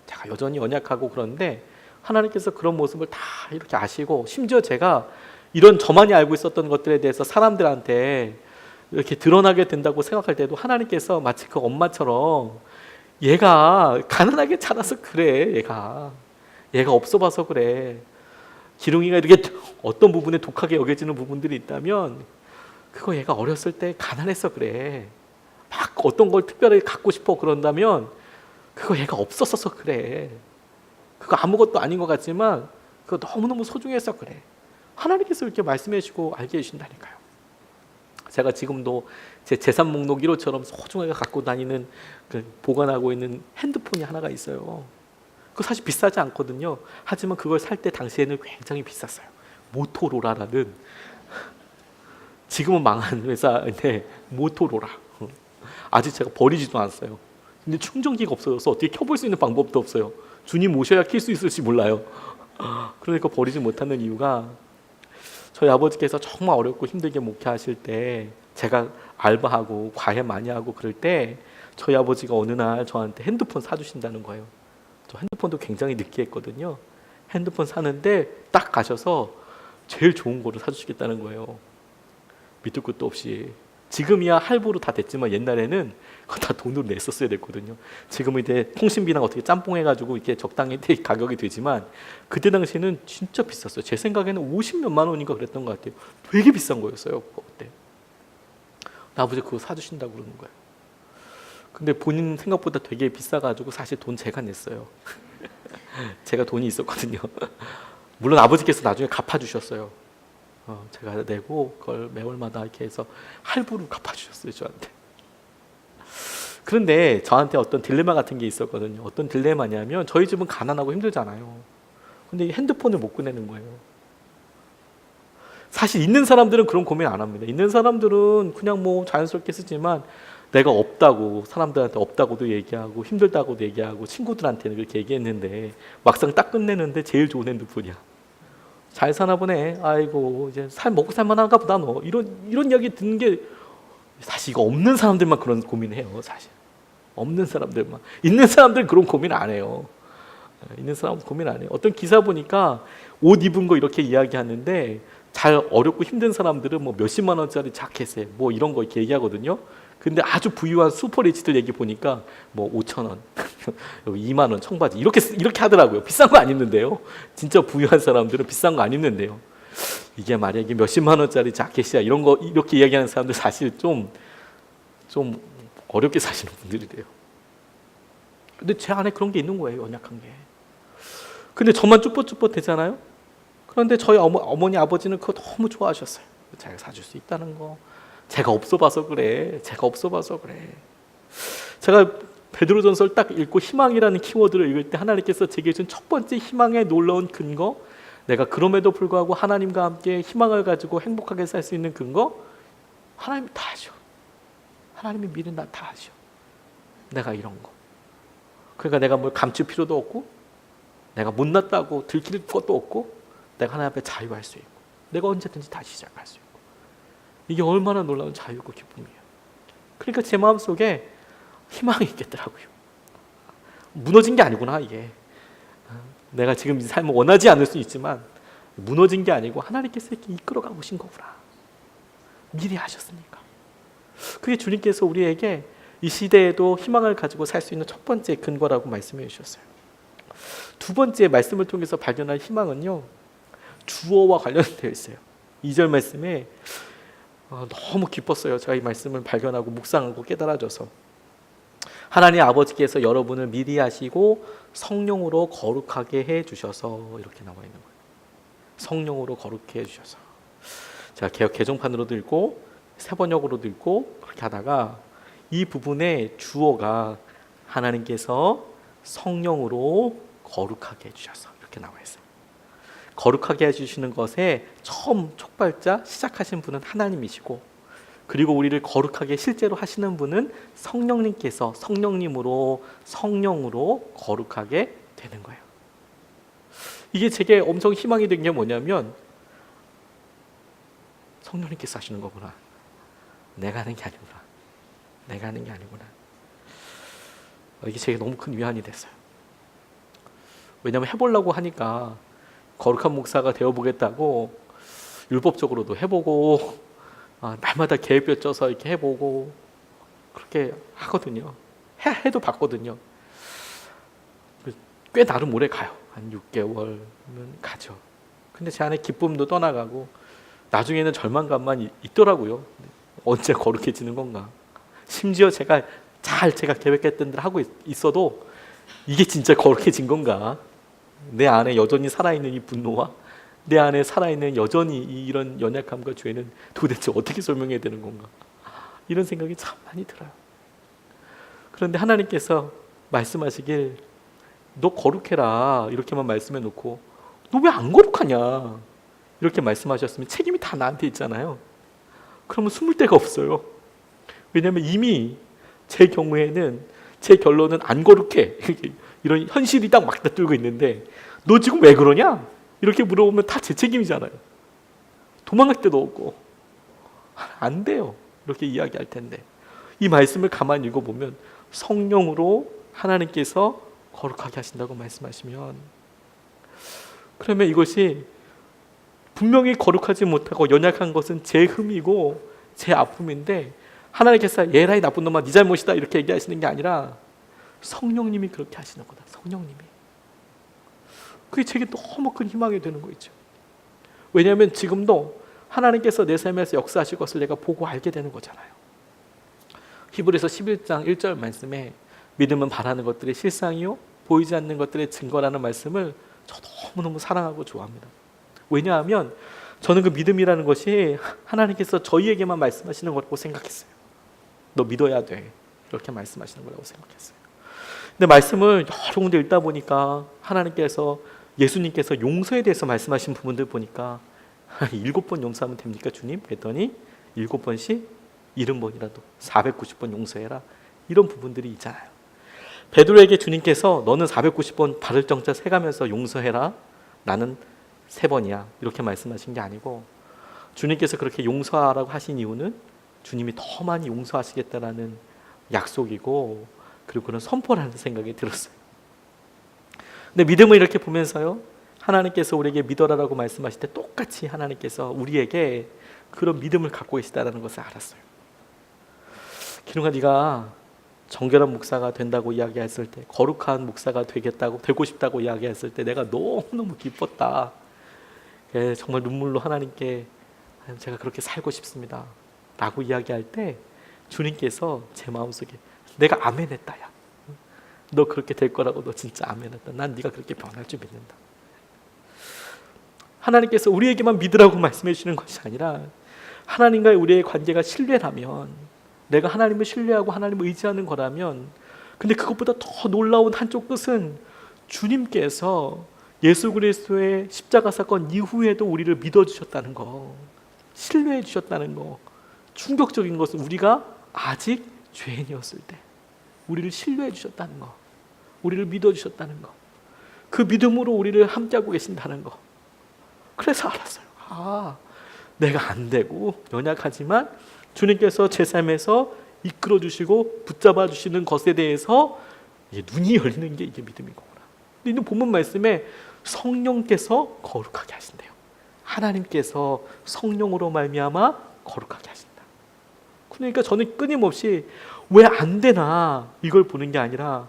제가 여전히 연약하고 그런데 하나님께서 그런 모습을 다 이렇게 아시고, 심지어 제가 이런 저만이 알고 있었던 것들에 대해서 사람들한테 이렇게 드러나게 된다고 생각할 때도 하나님께서 마치 그 엄마처럼, 얘가 가난하게 자라서 그래, 얘가 없어 봐서 그래, 기룡이가 이렇게 어떤 부분에 독하게 여겨지는 부분들이 있다면 그거 얘가 어렸을 때 가난해서 그래, 어떤 걸 특별히 갖고 싶어 그런다면 그거 얘가 없었어서 그래, 그거 아무것도 아닌 것 같지만 그거 너무너무 소중해서 그래. 하나님께서 이렇게 말씀해 주시고 알게 해주신다니까요. 제가 지금도 제 재산 목록 1호처럼 소중하게 갖고 다니는, 보관하고 있는 핸드폰이 하나가 있어요. 그거 사실 비싸지 않거든요. 하지만 그걸 살 때 당시에는 굉장히 비쌌어요. 모토로라라는, 지금은 망한 회사인데 모토로라. 아직 제가 버리지도 않았어요. 근데 충전기가 없어져서 어떻게 켜볼 수 있는 방법도 없어요. 주님 모셔야 켤 수 있을지 몰라요. 그러니까 버리지 못하는 이유가, 저희 아버지께서 정말 어렵고 힘들게 목회하실 때, 제가 알바하고 과외 많이 하고 그럴 때 저희 아버지가 어느 날 저한테 핸드폰 사주신다는 거예요. 저 핸드폰도 굉장히 느끼했거든요. 핸드폰 사는데 딱 가셔서 제일 좋은 거를 사주시겠다는 거예요. 밑도 끝도 없이. 지금이야 할부로 다 됐지만 옛날에는 그거 다 돈으로 냈었어야 됐거든요. 지금은 이제 통신비나 어떻게 짬뽕해가지고 이렇게 적당히 가격이 되지만 그때 당시에는 진짜 비쌌어요. 제 생각에는 50몇만 원인가 그랬던 것 같아요. 되게 비싼 거였어요. 그때. 아버지 그거 사주신다고 그러는 거예요. 근데 본인 생각보다 되게 비싸가지고 사실 돈 제가 냈어요. 제가 돈이 있었거든요. 물론 아버지께서 나중에 갚아주셨어요. 제가 내고 그걸 매월마다 이렇게 해서 할부로 갚아주셨어요, 저한테. 그런데 저한테 어떤 딜레마 같은 게 있었거든요. 어떤 딜레마냐면 저희 집은 가난하고 힘들잖아요. 근데 핸드폰을 못 꺼내는 거예요. 사실 있는 사람들은 그런 고민 안 합니다. 있는 사람들은 그냥 뭐 자연스럽게 쓰지만 내가 없다고 사람들한테 없다고도 얘기하고 힘들다고도 얘기하고 친구들한테는 그렇게 얘기했는데 막상 딱 끝내는데 제일 좋은 핸드폰이야. 잘 사나 보네. 아이고 이제 먹고 살만한가 보다 너. 이런 이야기 듣는 게 사실 이거 없는 사람들만 그런 고민해요. 사실 없는 사람들만. 있는 사람들은 그런 고민 안 해요. 있는 사람은 고민 안 해요. 어떤 기사 보니까 옷 입은 거 이렇게 이야기하는데 잘 어렵고 힘든 사람들은 뭐 몇십만 원짜리 자켓에 뭐 이런 거 이렇게 얘기하거든요. 근데 아주 부유한 슈퍼리치들 얘기 보니까 뭐 5천 원, 2만 원 청바지 이렇게 하더라고요. 비싼 거 안 입는데요. 진짜 부유한 사람들은 비싼 거 안 입는데요. 이게 말이야 이게 몇십만 원짜리 자켓이야 이런 거 이렇게 이야기하는 사람들 사실 좀 어렵게 사시는 분들이래요. 근데 제 안에 그런 게 있는 거예요. 연약한 게. 근데 저만 쭈뼛쭈뼛 되잖아요. 그런데 저희 어머니 아버지는 그거 너무 좋아하셨어요. 제가 사줄 수 있다는 거. 제가 없어 봐서 그래. 제가 베드로전서를 딱 읽고 희망이라는 키워드를 읽을 때 하나님께서 제게 준 첫 번째 희망의 놀라운 근거, 내가 그럼에도 불구하고 하나님과 함께 희망을 가지고 행복하게 살 수 있는 근거, 하나님이 다 하셔. 하나님이 미는 날 다 하셔. 내가 이런 거. 그러니까 내가 뭘 감출 필요도 없고 내가 못났다고 들킬 것도 없고 내가 하나님 앞에 자유할 수 있고 내가 언제든지 다시 시작할 수 있고 이게 얼마나 놀라운 자유고 기쁨이에요. 그러니까 제 마음속에 희망이 있겠더라고요. 무너진 게 아니구나 이게. 내가 지금 이 삶을 원하지 않을 수 있지만 무너진 게 아니고 하나님께서 이렇게 이끌어가 보신 거구나. 미리 하셨으니까. 그게 주님께서 우리에게 이 시대에도 희망을 가지고 살 수 있는 첫 번째 근거라고 말씀해 주셨어요. 두 번째 말씀을 통해서 발견할 희망은요. 주어와 관련되어 있어요. 2절 말씀에 너무 기뻤어요. 제가 이 말씀을 발견하고 묵상하고 깨달아져서 하나님 아버지께서 여러분을 미리 하시고 성령으로 거룩하게 해주셔서 이렇게 나와 있는 거예요. 성령으로 거룩해 해주셔서. 제가 개역 개정판으로도 읽고 세번역으로도 읽고 그렇게 하다가 이 부분에 주어가 하나님께서 성령으로 거룩하게 해주셔서 이렇게 나와 있어요. 거룩하게 해주시는 것에 처음 촉발자 시작하신 분은 하나님이시고 그리고 우리를 거룩하게 실제로 하시는 분은 성령님께서 성령으로 거룩하게 되는 거예요. 이게 제게 엄청 희망이 된 게 뭐냐면 성령님께서 하시는 거구나. 내가 하는 게 아니구나. 이게 제게 너무 큰 위안이 됐어요. 왜냐하면 해보려고 하니까 거룩한 목사가 되어보겠다고 율법적으로도 해보고 날마다 계획표 쪄서 이렇게 해보고 그렇게 하거든요. 해도 봤거든요. 꽤 나름 오래 가요. 한 6개월은 가죠. 근데 제 안에 기쁨도 떠나가고 나중에는 절망감만 있더라고요. 언제 거룩해지는 건가. 심지어 제가 계획했던 대로 하고 있어도 이게 진짜 거룩해진 건가. 내 안에 여전히 살아있는 이 분노와 내 안에 살아있는 여전히 이런 연약함과 죄는 도대체 어떻게 설명해야 되는 건가. 이런 생각이 참 많이 들어요. 그런데 하나님께서 말씀하시길 너 거룩해라 이렇게만 말씀해 놓고 너 왜 안 거룩하냐 이렇게 말씀하셨으면 책임이 다 나한테 있잖아요. 그러면 숨을 데가 없어요. 왜냐하면 이미 제 경우에는 제 결론은 안 거룩해 이런 현실이 딱 맞닥뜨리고 있는데 너 지금 왜 그러냐 이렇게 물어보면 다 제 책임이잖아요. 도망갈 데도 없고 안 돼요 이렇게 이야기할 텐데 이 말씀을 가만히 읽어보면 성령으로 하나님께서 거룩하게 하신다고 말씀하시면, 그러면 이것이 분명히 거룩하지 못하고 연약한 것은 제 흠이고 제 아픔인데, 하나님께서 얘라 이 나쁜 놈아 네 잘못이다 이렇게 얘기하시는 게 아니라 성령님이 그렇게 하시는 거다. 성령님이. 그게 제게 너무 큰 희망이 되는 거 있죠. 왜냐하면 지금도 하나님께서 내 삶에서 역사하실 것을 내가 보고 알게 되는 거잖아요. 히브리서 11장 1절 말씀에 믿음은 바라는 것들의 실상이요 보이지 않는 것들의 증거라는 말씀을 저 너무너무 사랑하고 좋아합니다. 왜냐하면 저는 그 믿음이라는 것이 하나님께서 저희에게만 말씀하시는 거라고 생각했어요. 너 믿어야 돼, 이렇게 말씀하시는 거라고 생각했어요. 근데 말씀을 여러 군데 읽다 보니까 하나님께서, 예수님께서 용서에 대해서 말씀하신 부분들 보니까 7번 용서하면 됩니까 주님? 그랬더니 7번씩 70번이라도 490번 용서해라, 이런 부분들이 있잖아요. 베드로에게 주님께서 너는 490번 발을 정자 세가면서 용서해라, 나는 3번이야, 이렇게 말씀하신 게 아니고, 주님께서 그렇게 용서하라고 하신 이유는 주님이 더 많이 용서하시겠다라는 약속이고, 그리고 그런 선포라는 생각이 들었어요. 근데 믿음을 이렇게 보면서요, 하나님께서 우리에게 믿어라라고 말씀하실 때 똑같이 하나님께서 우리에게 그런 믿음을 갖고 계시다는 것을 알았어요. 기룡아, 네가 정결한 목사가 된다고 이야기했을 때, 거룩한 목사가 되고 싶다고 이야기했을 때 내가 너무너무 기뻤다. 정말 눈물로 하나님께 제가 그렇게 살고 싶습니다 라고 이야기할 때 주님께서 제 마음속에 내가 아멘했다. 야, 너 그렇게 될 거라고 너 진짜 아멘했다. 난 네가 그렇게 변할 줄 믿는다. 하나님께서 우리에게만 믿으라고 말씀해 주시는 것이 아니라, 하나님과의 우리의 관계가 신뢰라면, 내가 하나님을 신뢰하고 하나님을 의지하는 거라면, 근데 그것보다 더 놀라운 한쪽 끝은 주님께서 예수 그리스도의 십자가 사건 이후에도 우리를 믿어주셨다는 거, 신뢰해 주셨다는 거. 충격적인 것은 우리가 아직 죄인이었을 때 우리를 신뢰해 주셨다는 거, 우리를 믿어주셨다는 거, 그 믿음으로 우리를 함께하고 계신다는 거. 그래서 알았어요. 아, 내가 안 되고 연약하지만 주님께서 제 삶에서 이끌어 주시고 붙잡아 주시는 것에 대해서 눈이 열리는 게 이게 믿음인 거구나. 근데 본문 말씀에 성령께서 거룩하게 하신대요. 하나님께서 성령으로 말미암아 거룩하게 하신다. 그러니까 저는 끊임없이 왜 안 되나 이걸 보는 게 아니라,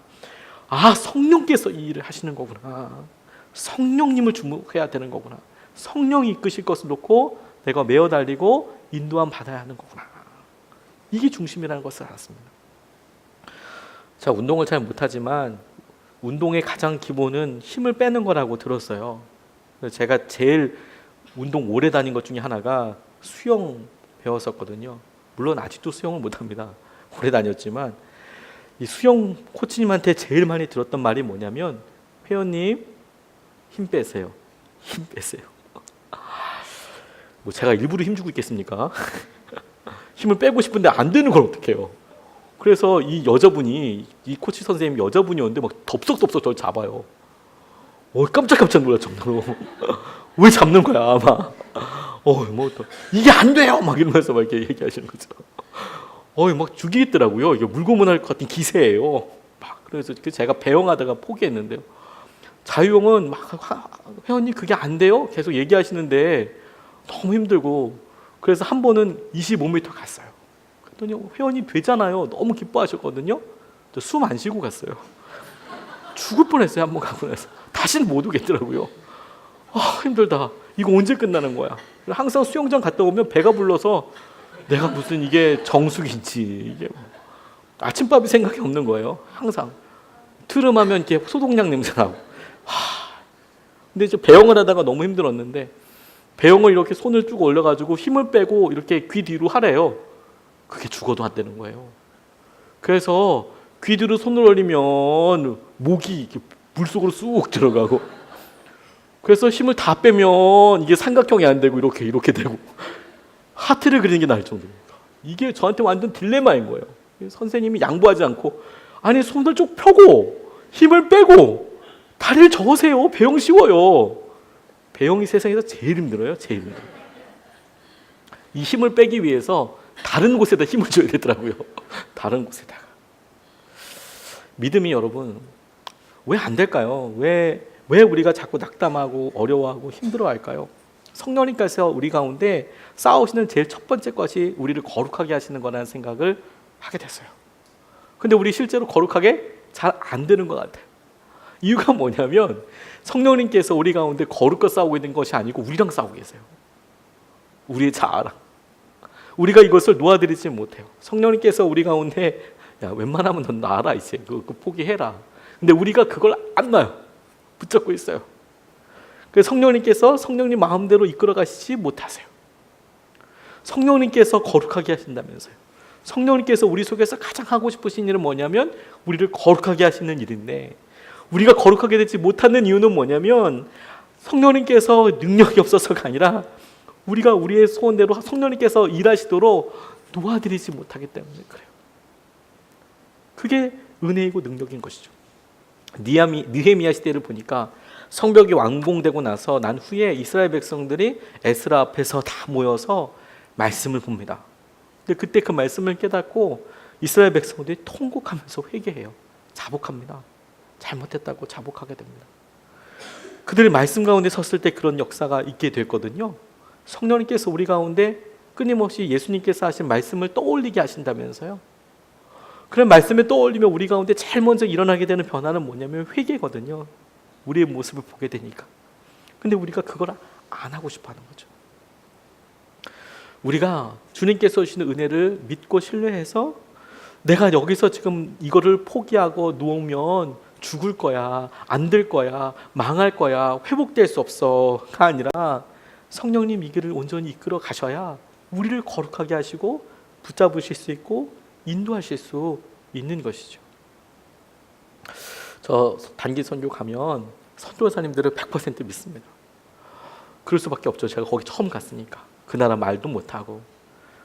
아, 성령께서 이 일을 하시는 거구나, 성령님을 주목해야 되는 거구나, 성령이 이끄실 것을 놓고 내가 메어 달리고 인도함 받아야 하는 거구나, 이게 중심이라는 것을 알았습니다. 자, 운동을 잘 못하지만 운동의 가장 기본은 힘을 빼는 거라고 들었어요. 제가 제일 운동 오래 다닌 것 중에 하나가 수영 배웠었거든요. 물론 아직도 수영을 못합니다. 오래 다녔지만 이 수영 코치님한테 제일 많이 들었던 말이 뭐냐면, 회원님 힘 빼세요. 힘 빼세요. 뭐 제가 일부러 힘주고 있겠습니까? 힘을 빼고 싶은데 안 되는 걸 어떡해요. 그래서 이 여자분이, 이 코치 선생님이 여자분이었는데 막 덥석덥석 저를 잡아요. 깜짝깜짝 놀랐죠. 왜 잡는 거야, 막. 뭐 또 이게 안 돼요, 막 이러면서 막 이렇게 얘기하시는 거죠. 막 죽이겠더라고요. 이게 물고문할 것 같은 기세예요. 막 그래서 제가 배영하다가 포기했는데요. 자유형은 막 회원님 그게 안 돼요, 계속 얘기하시는데 너무 힘들고, 그래서 한 번은 25m 갔어요. 그랬더니 회원님 되잖아요. 너무 기뻐하셨거든요. 숨 안 쉬고 갔어요. 죽을 뻔했어요. 한 번 가고 나서 다시는 못 오겠더라고요. 힘들다. 이거 언제 끝나는 거야? 항상 수영장 갔다 오면 배가 불러서 내가 무슨 이게 정수기인지 이게 아침밥이 생각이 없는 거예요. 항상 트름하면 이렇게 소독약 냄새 나고. 근데 이제 배영을 하다가 너무 힘들었는데, 배영을 이렇게 손을 쭉 올려가지고 힘을 빼고 이렇게 귀 뒤로 하래요. 그게 죽어도 안 되는 거예요. 그래서 귀 뒤로 손을 올리면 목이 이렇게 물속으로 쑥 들어가고, 그래서 힘을 다 빼면 이게 삼각형이 안 되고 이렇게 되고, 하트를 그리는 게 나을 정도입니다. 이게 저한테 완전 딜레마인 거예요. 선생님이 양보하지 않고, 아니 손을 쭉 펴고 힘을 빼고 다리를 저으세요. 배영 쉬워요. 배영이 세상에서 제일 힘들어요. 제일 힘들어요. 이 힘을 빼기 위해서 다른 곳에다 힘을 줘야 되더라고요. 다른 곳에다가. 믿음이 여러분, 왜 안 될까요? 왜 우리가 자꾸 낙담하고 어려워하고 힘들어할까요? 성령님께서 우리 가운데 싸우시는 제일 첫 번째 것이 우리를 거룩하게 하시는 거라는 생각을 하게 됐어요. 근데 우리 실제로 거룩하게 잘 안 되는 것 같아요. 이유가 뭐냐면 성령님께서 우리 가운데 거룩과 싸우고 있는 것이 아니고 우리랑 싸우고 계세요. 우리의 자아랑. 우리가 이것을 놓아드리지 못해요. 성령님께서 우리 가운데 야, 웬만하면 넌 놔라 이제 그거 포기해라. 근데 우리가 그걸 안 놔요. 붙잡고 있어요. 그래서 성령님께서 성령님 마음대로 이끌어 가시지 못하세요. 성령님께서 거룩하게 하신다면서요. 성령님께서 우리 속에서 가장 하고 싶으신 일은 뭐냐면 우리를 거룩하게 하시는 일인데, 우리가 거룩하게 되지 못하는 이유는 뭐냐면 성령님께서 능력이 없어서가 아니라 우리가 우리의 소원대로 성령님께서 일하시도록 도와드리지 못하기 때문에 그래요. 그게 은혜이고 능력인 것이죠. 느헤미야 시대를 보니까 성벽이 완공되고 나서 난 후에 이스라엘 백성들이 에스라 앞에서 다 모여서 말씀을 봅니다. 근데 그때 그 말씀을 깨닫고 이스라엘 백성들이 통곡하면서 회개해요. 자복합니다. 잘못했다고 자복하게 됩니다. 그들이 말씀 가운데 섰을 때 그런 역사가 있게 됐거든요. 성령님께서 우리 가운데 끊임없이 예수님께서 하신 말씀을 떠올리게 하신다면서요. 그런 말씀을 떠올리면 우리 가운데 제일 먼저 일어나게 되는 변화는 뭐냐면 회개거든요. 우리의 모습을 보게 되니까. 근데 우리가 그걸 안 하고 싶어 하는 거죠. 우리가 주님께서 주시는 은혜를 믿고 신뢰해서 내가 여기서 지금 이거를 포기하고 누우면 죽을 거야, 안 될 거야, 망할 거야, 회복될 수 없어가 아니라 성령님 이 길을 온전히 이끌어 가셔야 우리를 거룩하게 하시고 붙잡으실 수 있고 인도하실 수 있는 것이죠. 저 단기 선교 가면 선교사님들을 100% 믿습니다. 그럴 수밖에 없죠. 제가 거기 처음 갔으니까. 그 나라 말도 못하고.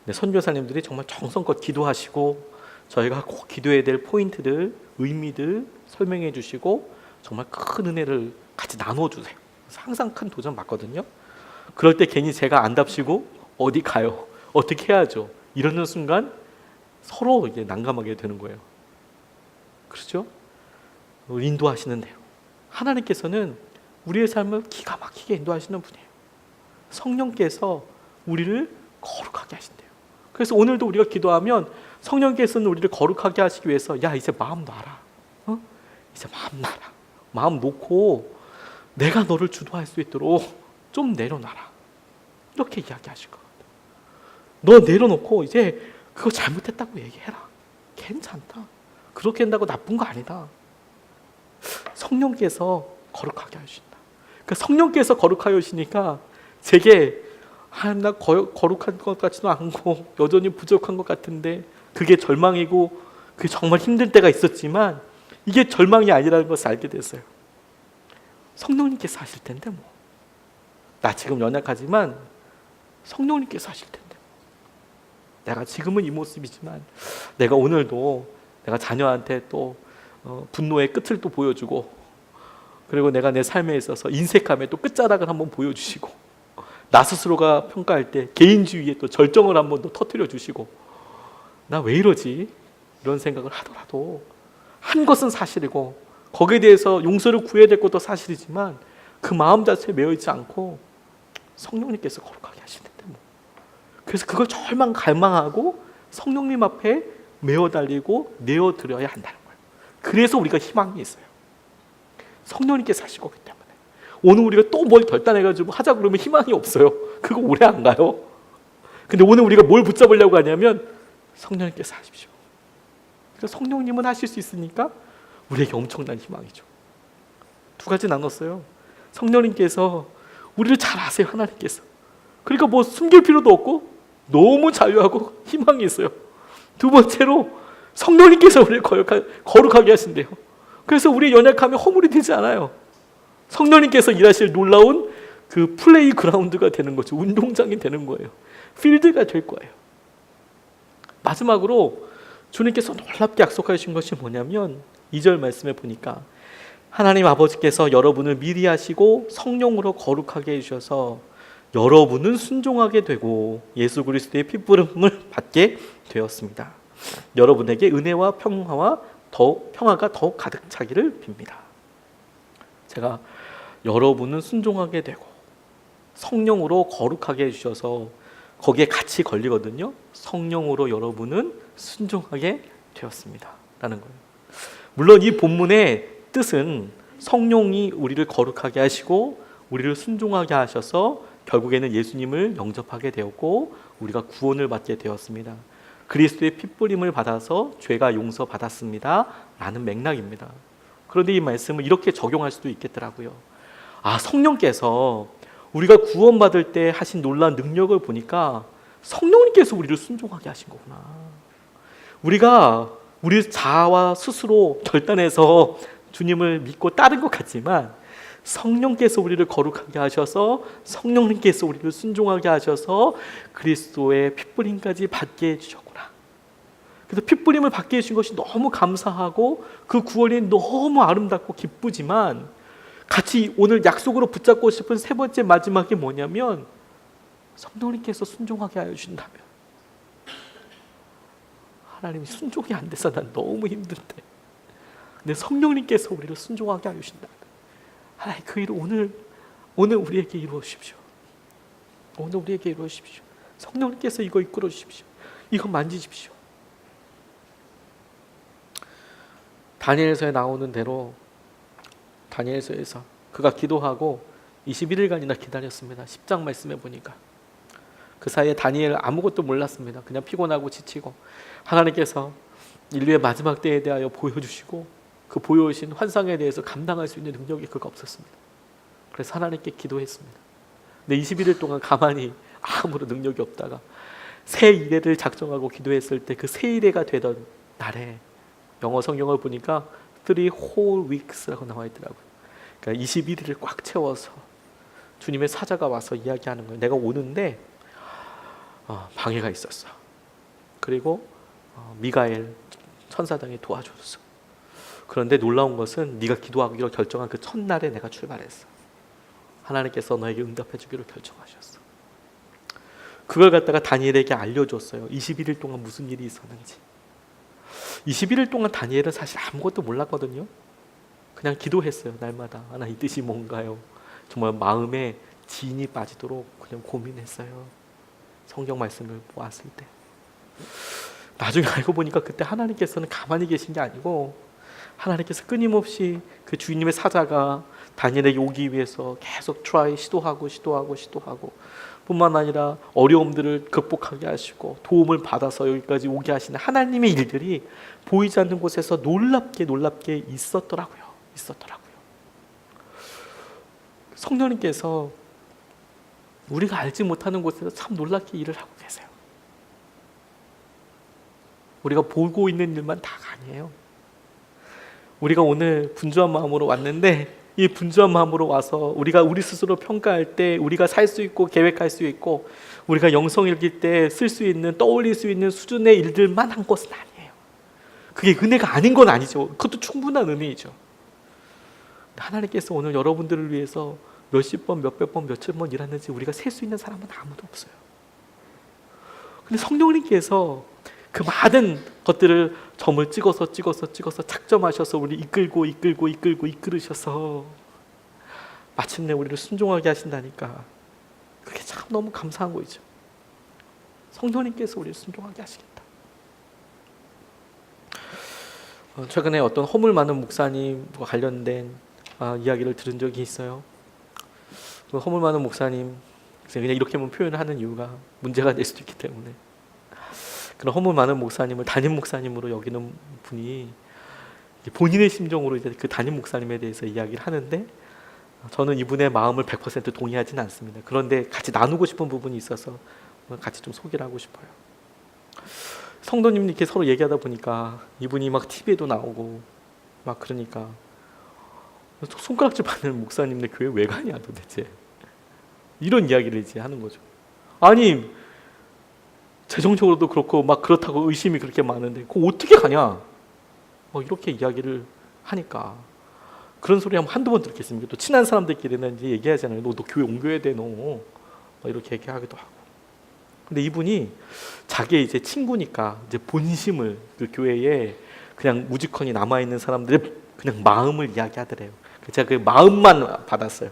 근데 선교사님들이 정말 정성껏 기도하시고 저희가 꼭 기도해야 될 포인트들, 의미들 설명해 주시고 정말 큰 은혜를 같이 나눠주세요. 그래서 항상 큰 도전 받거든요. 그럴 때 괜히 제가 안답시고 어디 가요? 어떻게 해야죠? 이러는 순간 서로 이제 난감하게 되는 거예요. 그렇죠? 인도하시는 대로. 하나님께서는 우리의 삶을 기가 막히게 인도하시는 분이에요. 성령께서 우리를 거룩하게 하신대요. 그래서 오늘도 우리가 기도하면 성령께서는 우리를 거룩하게 하시기 위해서 야 이제 마음 놔라. 이제 마음 놔라. 마음 놓고 내가 너를 주도할 수 있도록 좀 내려놔라. 이렇게 이야기하실 것 같아요. 너 내려놓고 이제 그거 잘못했다고 얘기해라. 괜찮다. 그렇게 한다고 나쁜 거 아니다. 성령께서 거룩하게 하신다. 그러니까 성령께서 거룩하게 하시니까 제게 나 거룩한 것 같지도 않고 여전히 부족한 것 같은데 그게 절망이고 그게 정말 힘들 때가 있었지만 이게 절망이 아니라는 것을 알게 됐어요. 성령님께서 하실 텐데 뭐. 나 지금 연약하지만 성령님께서 하실 텐데. 내가 지금은 이 모습이지만 내가 오늘도 내가 자녀한테 또 분노의 끝을 또 보여주고 그리고 내가 내 삶에 있어서 인색함의 또 끝자락을 한번 보여주시고 나 스스로가 평가할 때 개인주의에 또 절정을 한번 또 터뜨려 주시고 나 왜 이러지? 이런 생각을 하더라도 한 것은 사실이고 거기에 대해서 용서를 구해야 될 것도 사실이지만 그 마음 자체에 매여있지 않고 성령님께서 거룩하게 하시는데 뭐. 그래서 그걸 절망 갈망하고 성령님 앞에 매어 달리고 내어드려야 한다는 거예요. 그래서 우리가 희망이 있어요. 성령님께서 하실 거기 때문에. 오늘 우리가 또 뭘 결단해가지고 하자 그러면 희망이 없어요. 그거 오래 안 가요. 근데 오늘 우리가 뭘 붙잡으려고 하냐면 성령님께서 하십시오. 그래서 성령님은 하실 수 있으니까 우리에게 엄청난 희망이죠. 두 가지 나눴어요. 성령님께서 우리를 잘 아세요. 하나님께서. 그러니까 뭐 숨길 필요도 없고 너무 자유하고 희망이 있어요. 두 번째로 성령님께서 우리를 거룩하게 하신대요. 그래서 우리의 연약함이 허물이 되지 않아요. 성령님께서 일하실 놀라운 그 플레이 그라운드가 되는 거죠. 운동장이 되는 거예요. 필드가 될 거예요. 마지막으로 주님께서 놀랍게 약속하신 것이 뭐냐면 2절 말씀에 보니까 하나님 아버지께서 여러분을 미리 하시고 성령으로 거룩하게 해주셔서 여러분은 순종하게 되고 예수 그리스도의 핏부름을 받게 되었습니다. 여러분에게 은혜와 평화가 더욱 가득 차기를 빕니다. 제가 여러분은 순종하게 되고 성령으로 거룩하게 해주셔서 거기에 같이 걸리거든요. 성령으로 여러분은 순종하게 되었습니다 라는 거예요. 물론 이 본문의 뜻은 성령이 우리를 거룩하게 하시고 우리를 순종하게 하셔서 결국에는 예수님을 영접하게 되었고 우리가 구원을 받게 되었습니다. 그리스도의 핏부림을 받아서 죄가 용서받았습니다 라는 맥락입니다. 그런데 이 말씀을 이렇게 적용할 수도 있겠더라고요. 성령께서 우리가 구원받을 때 하신 놀라운 능력을 보니까 성령님께서 우리를 순종하게 하신 거구나. 우리가 우리 자아와 스스로 결단해서 주님을 믿고 따른 것 같지만 성령께서 우리를 거룩하게 하셔서 성령님께서 우리를 순종하게 하셔서 그리스도의 핏부림까지 받게 해주셨구나. 그래서 핏부림을 받게 해주신 것이 너무 감사하고 그 구원이 너무 아름답고 기쁘지만 같이 오늘 약속으로 붙잡고 싶은 세 번째 마지막이 뭐냐면 성령님께서 순종하게 하여 주신다면 하나님이 순종이 안 돼서 난 너무 힘든데 근데 성령님께서 우리를 순종하게 하여 주신다면 하나님 그 일을 오늘 우리에게 이루어 주십시오. 오늘 우리에게 이루어 주십시오. 성령님께서 이거 이끌어 주십시오. 이거 만지십시오. 다니엘서에 나오는 대로 다니엘서에서 그가 기도하고 21일간이나 기다렸습니다. 10장 말씀해 보니까 그 사이에 다니엘 아무것도 몰랐습니다. 그냥 피곤하고 지치고 하나님께서 인류의 마지막 때에 대하여 보여주시고 그 보여주신 환상에 대해서 감당할 수 있는 능력이 그가 없었습니다. 그래서 하나님께 기도했습니다. 근데 21일 동안 가만히 아무런 능력이 없다가 새 이래를 작정하고 기도했을 때 그 새 이래가 되던 날에 영어 성경을 보니까 3 whole weeks라고 나와 있더라고요. 그러니까 21일을 꽉 채워서 주님의 사자가 와서 이야기하는 거예요. 내가 오는데 방해가 있었어. 그리고 미가엘 천사장이 도와줬어. 그런데 놀라운 것은 네가 기도하기로 결정한 그 첫날에 내가 출발했어. 하나님께서 너에게 응답해 주기로 결정하셨어. 그걸 갖다가 다니엘에게 알려줬어요. 21일 동안 무슨 일이 있었는지. 21일 동안 다니엘은 사실 아무것도 몰랐거든요. 그냥 기도했어요. 날마다. 이 뜻이 뭔가요? 정말 마음에 진이 빠지도록 그냥 고민했어요. 성경 말씀을 보았을 때. 나중에 알고 보니까 그때 하나님께서는 가만히 계신 게 아니고 하나님께서 끊임없이 그 주님의 사자가 다니엘에게 오기 위해서 계속 시도하고 뿐만 아니라 어려움들을 극복하게 하시고 도움을 받아서 여기까지 오게 하시는 하나님의 일들이 보이지 않는 곳에서 놀랍게 있었더라고요. 성령님께서 우리가 알지 못하는 곳에서 참 놀랍게 일을 하고 계세요. 우리가 보고 있는 일만 다가 아니에요. 우리가 오늘 분주한 마음으로 왔는데 이 분주한 마음으로 와서 우리가 우리 스스로 평가할 때 우리가 살 수 있고 계획할 수 있고 우리가 영성 읽을 때 쓸 수 있는 떠올릴 수 있는 수준의 일들만 한 것은 아니에요. 그게 은혜가 아닌 건 아니죠. 그것도 충분한 은혜이죠. 하나님께서 오늘 여러분들을 위해서 몇십 번, 몇백 번, 몇천 번 일하는지 우리가 셀 수 있는 사람은 아무도 없어요. 근데 성령님께서 그 많은 것들을 점을 찍어서 착점하셔서 우리 이끌으셔서 마침내 우리를 순종하게 하신다니까 그게 참 너무 감사한 거죠. 성령님께서 우리를 순종하게 하시겠다. 최근에 어떤 허물 많은 목사님과 관련된 이야기를 들은 적이 있어요. 그 허물 많은 목사님 그냥 이렇게만 표현하는 이유가 문제가 될 수도 있기 때문에 그런 허물 많은 목사님을 담임 목사님으로 여기는 분이 본인의 심정으로 이제 그 담임 목사님에 대해서 이야기를 하는데 저는 이분의 마음을 100% 동의하지는 않습니다. 그런데 같이 나누고 싶은 부분이 있어서 같이 좀 소개를 하고 싶어요. 성도님 이렇게 서로 얘기하다 보니까 이분이 막 TV에도 나오고 막 그러니까 손가락질 받는 목사님네 교회 왜 가냐 도대체 이런 이야기를 이제 하는 거죠. 아니 재정적으로도 그렇고 막 그렇다고 의심이 그렇게 많은데 그거 어떻게 가냐 이렇게 이야기를 하니까 그런 소리 한두 번 듣겠습니까? 또 친한 사람들끼리는 이제 얘기하잖아요. 너 교회 옮겨야 돼 너 이렇게 얘기하기도 하고. 근데 이분이 자기의 이제 친구니까 이제 본심을 그 교회에 그냥 무지컨이 남아있는 사람들의 그냥 마음을 이야기하더래요. 제가 그 마음만 받았어요.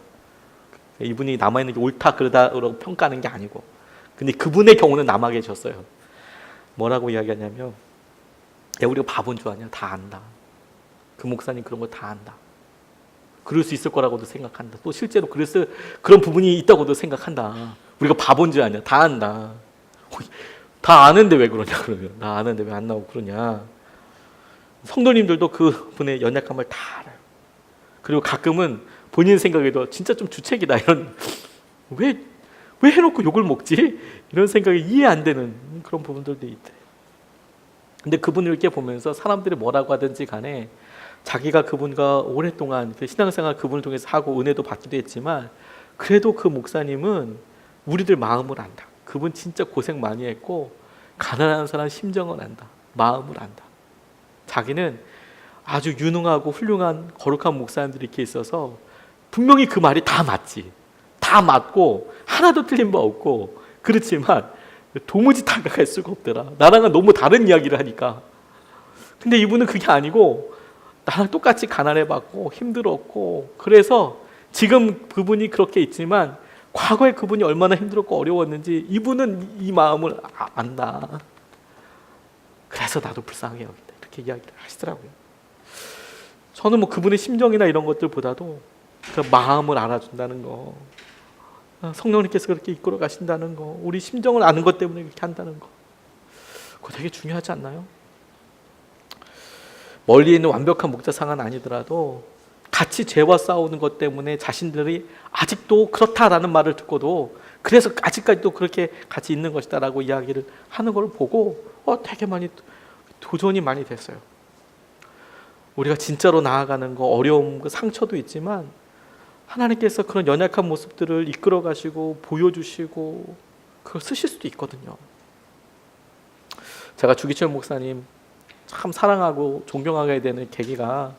이분이 남아있는 게 옳다 그러다라고 평가하는 게 아니고, 근데 그분의 경우는 남아 계셨어요. 뭐라고 이야기하냐면, 야, 우리가 바본 줄 아냐? 다 안다. 그 목사님 그런 거 다 안다. 그럴 수 있을 거라고도 생각한다. 또 실제로 그런 부분이 있다고도 생각한다. 우리가 바본 줄 아냐? 다 안다. 다 아는데 왜 그러냐 그러면. 다 아는데 왜 안 나오고 그러냐. 성도님들도 그분의 연약함을 다 알아요. 그리고 가끔은 본인 생각에도 진짜 좀 주책이다 이런, 왜 해놓고 욕을 먹지? 이런 생각이 이해 안 되는 그런 부분들도 있대. 근데 그분을 이렇게 보면서 사람들이 뭐라고 하든지 간에 자기가 그분과 오랫동안 신앙생활 그분을 통해서 하고 은혜도 받기도 했지만, 그래도 그 목사님은 우리들 마음을 안다. 그분 진짜 고생 많이 했고 가난한 사람 심정을 안다. 마음을 안다. 자기는 아주 유능하고 훌륭한 거룩한 목사님들이 이렇게 있어서 분명히 그 말이 다 맞지. 다 맞고 하나도 틀린 바 없고, 그렇지만 도무지 다가갈 수가 없더라. 나랑은 너무 다른 이야기를 하니까. 근데 이분은 그게 아니고 나랑 똑같이 가난해봤고 힘들었고, 그래서 지금 그분이 그렇게 있지만 과거에 그분이 얼마나 힘들었고 어려웠는지 이분은 이 마음을 안다. 그래서 나도 불쌍하게 여긴다. 이렇게 이야기를 하시더라고요. 저는 뭐 그분의 심정이나 이런 것들보다도 그 마음을 알아준다는 거, 성령님께서 그렇게 이끌어 가신다는 거, 우리 심정을 아는 것 때문에 그렇게 한다는 거, 그거 되게 중요하지 않나요? 멀리 있는 완벽한 목자상은 아니더라도 같이 죄와 싸우는 것 때문에 자신들이 아직도 그렇다라는 말을 듣고도 그래서 아직까지도 그렇게 같이 있는 것이다라고 이야기를 하는 걸 보고 되게 많이 도전이 많이 됐어요. 우리가 진짜로 나아가는 거, 어려움, 그 상처도 있지만 하나님께서 그런 연약한 모습들을 이끌어 가시고 보여주시고 그걸 쓰실 수도 있거든요. 제가 주기철 목사님 참 사랑하고 존경하게 되는 계기가,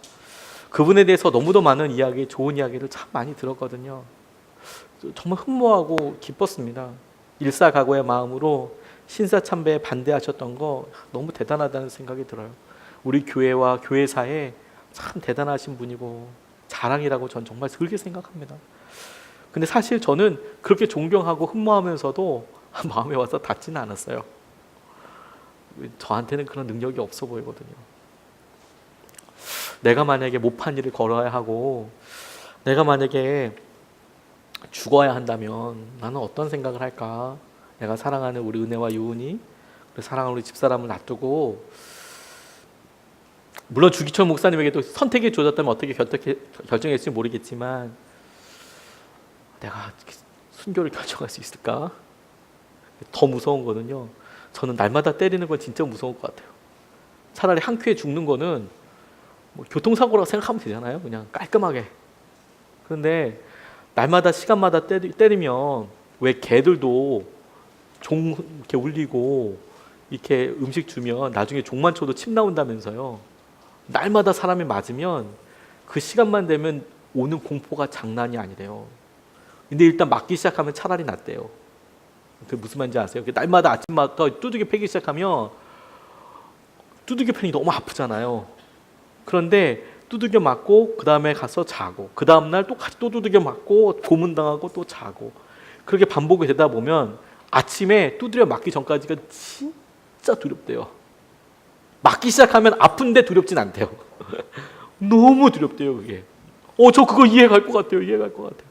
그분에 대해서 너무도 많은 이야기, 좋은 이야기를 참 많이 들었거든요. 정말 흠모하고 기뻤습니다. 일사각오의 마음으로 신사참배에 반대하셨던 거 너무 대단하다는 생각이 들어요. 우리 교회와 교회사에 참 대단하신 분이고 자랑이라고 전 정말 그렇게 생각합니다. 근데 사실 저는 그렇게 존경하고 흠모하면서도 마음에 와서 닿지는 않았어요. 저한테는 그런 능력이 없어 보이거든요. 내가 만약에 못한 일을 걸어야 하고 내가 만약에 죽어야 한다면 나는 어떤 생각을 할까? 내가 사랑하는 우리 은혜와 유은이, 사랑하는 우리 집사람을 놔두고, 물론 주기철 목사님에게도 선택이 주어졌다면 어떻게 결정했을지 모르겠지만 내가 순교를 결정할 수 있을까? 더 무서운 거는요, 저는 날마다 때리는 건 진짜 무서울 것 같아요. 차라리 한 큐에 죽는 거는 뭐 교통사고라고 생각하면 되잖아요. 그냥 깔끔하게. 그런데 날마다 시간마다 때리면 왜 개들도 종 이렇게 울리고 이렇게 음식 주면 나중에 종만 쳐도 침 나온다면서요. 날마다 사람이 맞으면 그 시간만 되면 오는 공포가 장난이 아니래요. 근데 일단 맞기 시작하면 차라리 낫대요. 그 무슨 말인지 아세요? 날마다 아침마다 두들겨 패기 시작하면 두들겨 패는 게 너무 아프잖아요. 그런데 두들겨 맞고 그 다음에 가서 자고, 그 다음날 똑같이 또 두들겨 맞고 고문당하고 또 자고, 그렇게 반복이 되다 보면 아침에 두드려 맞기 전까지가 진짜 두렵대요. 맞기 시작하면 아픈데 두렵진 않대요. 너무 두렵대요 그게. 저 그거 이해갈 것 같아요. 이해갈 것 같아요.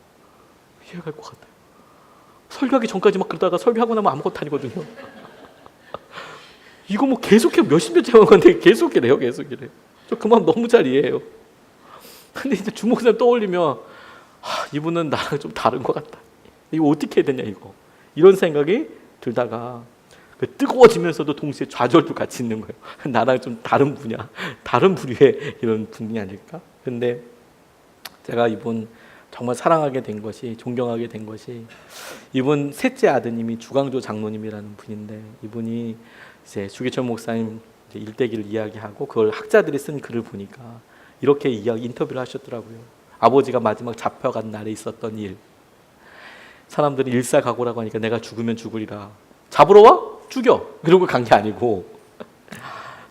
설교하기 전까지 막 그러다가 설교하고 나면 아무것도 아니거든요. 이거 뭐 계속해 몇십 년째 하는 건데 계속 이래요. 저 그 마음 너무 잘 이해해요. 근데 이제 주목사님 떠올리면 이분은 나랑 좀 다른 것 같다. 이거 어떻게 해야 되냐 이거. 이런 생각이 들다가 뜨거워지면서도 동시에 좌절도 같이 있는 거예요. 나랑 좀 다른 분야, 다른 부류의 이런 분이 아닐까? 근데 제가 이분 정말 사랑하게 된 것이, 존경하게 된 것이, 이분 셋째 아드님이 주광조 장로님이라는 분인데, 이분이 이제 주기철 목사님 일대기를 이야기하고 그걸 학자들이 쓴 글을 보니까 이렇게 인터뷰를 하셨더라고요. 아버지가 마지막 잡혀간 날에 있었던 일. 사람들이 일사각오라고 하니까 내가 죽으면 죽으리라. 잡으러 와? 죽여. 그러고 간 게 아니고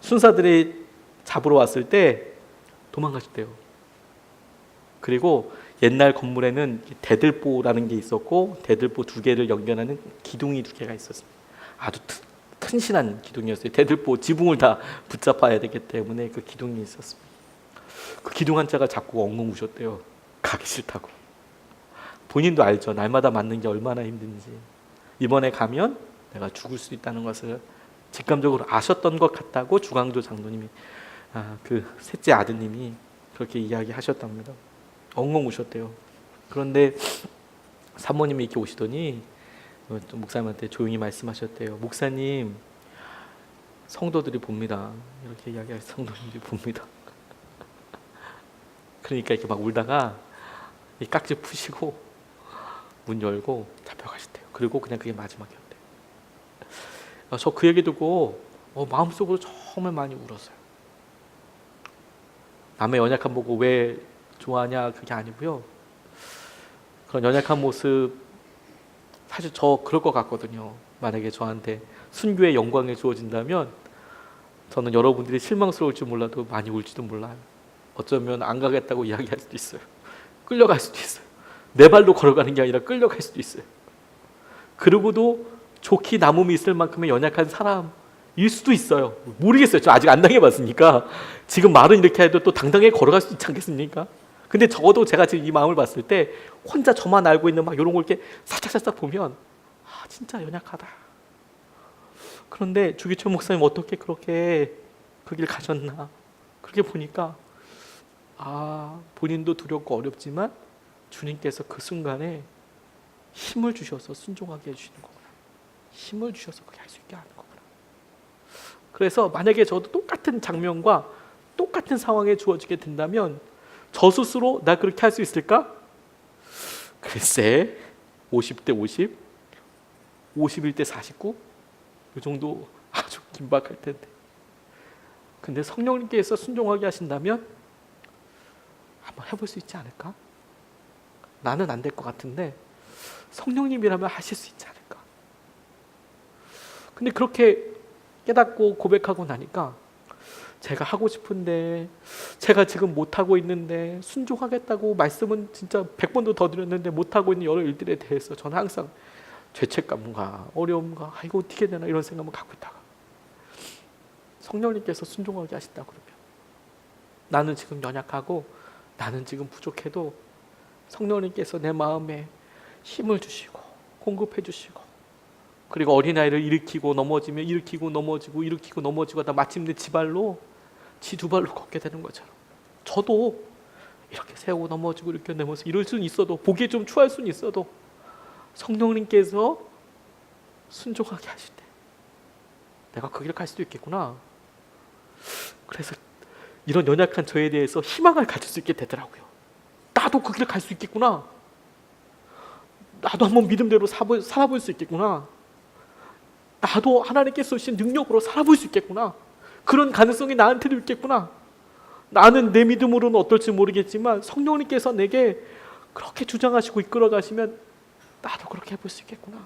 순사들이 잡으러 왔을 때 도망가셨대요. 그리고 옛날 건물에는 대들보라는 게 있었고 대들보 두 개를 연결하는 기둥이 두 개가 있었습니다. 아주 튼실한 기둥이었어요. 대들보 지붕을 다 붙잡아야 되기 때문에 그 기둥이 있었습니다. 그 기둥 한자가 자꾸 엉엉 우셨대요. 가기 싫다고. 본인도 알죠. 날마다 맞는 게 얼마나 힘든지. 이번에 가면 내가 죽을 수 있다는 것을 직감적으로 아셨던 것 같다고 주광조 장로님이 그 셋째 아드님이 그렇게 이야기하셨답니다. 엉엉 우셨대요. 그런데 사모님이 이렇게 오시더니 목사님한테 조용히 말씀하셨대요. 목사님, 성도들이 봅니다. 이렇게 이야기할 성도님들이 봅니다. 그러니까 이렇게 막 울다가 이 깍지 푸시고 문 열고 잡혀가셨대요. 그리고 그냥 그게 마지막이었대요. 저 그 얘기 듣고 마음속으로 정말 많이 울었어요. 남의 연약한 보고 왜 좋아하냐 그게 아니고요. 그런 연약한 모습 사실 저 그럴 것 같거든요. 만약에 저한테 순교의 영광이 주어진다면 저는 여러분들이 실망스러울지 몰라도 많이 울지도 몰라요. 어쩌면 안 가겠다고 이야기할 수도 있어요. 끌려갈 수도 있어요. 내 발로 걸어가는 게 아니라 끌려갈 수도 있어요. 그러고도 좋게 남음이 있을 만큼의 연약한 사람일 수도 있어요. 모르겠어요. 저 아직 안 당해봤으니까. 지금 말은 이렇게 해도 또 당당하게 걸어갈 수 있지 않겠습니까? 근데 적어도 제가 지금 이 마음을 봤을 때 혼자 저만 알고 있는 막 이런 걸 이렇게 살짝살짝 보면 진짜 연약하다. 그런데 주기철 목사님 어떻게 그렇게 그 길 가셨나? 그렇게 보니까 본인도 두렵고 어렵지만 주님께서 그 순간에 힘을 주셔서 순종하게 해주시는 거구나. 힘을 주셔서 그렇게 할 수 있게 하는 거구나. 그래서 만약에 저도 똑같은 장면과 똑같은 상황에 주어지게 된다면 저 스스로 나 그렇게 할 수 있을까? 글쎄 50대 50, 51대 49 이 정도 아주 긴박할 텐데. 근데 성령님께서 순종하게 하신다면 한번 해볼 수 있지 않을까? 나는 안 될 것 같은데 성령님이라면 하실 수 있지 않을까? 근데 그렇게 깨닫고 고백하고 나니까 제가 하고 싶은데 제가 지금 못하고 있는데 순종하겠다고 말씀은 진짜 100번도 더 드렸는데 못하고 있는 여러 일들에 대해서 저는 항상 죄책감과 어려움과 이거 어떻게 되나 이런 생각을 갖고 있다가 성령님께서 순종하게 하신다 그러면 나는 지금 연약하고 나는 지금 부족해도 성령님께서 내 마음에 힘을 주시고 공급해 주시고 그리고 어린아이를 일으키고 넘어지면 일으키고 넘어지고 일으키고 넘어지고 하다 마침내 지 두 발로 걷게 되는 것처럼 저도 이렇게 세우고 넘어지고 이렇게 넘어서 이럴 수는 있어도 보기에 좀 추할 수는 있어도 성령님께서 순종하게 하실 때 내가 그 길을 갈 수도 있겠구나. 그래서 이런 연약한 저에 대해서 희망을 가질 수 있게 되더라고요. 나도 그 길을 갈 수 있겠구나. 나도 한번 믿음대로 살아볼 수 있겠구나. 나도 하나님께서 주신 능력으로 살아볼 수 있겠구나. 그런 가능성이 나한테도 있겠구나. 나는 내 믿음으로는 어떨지 모르겠지만 성령님께서 내게 그렇게 주장하시고 이끌어 가시면 나도 그렇게 해볼 수 있겠구나.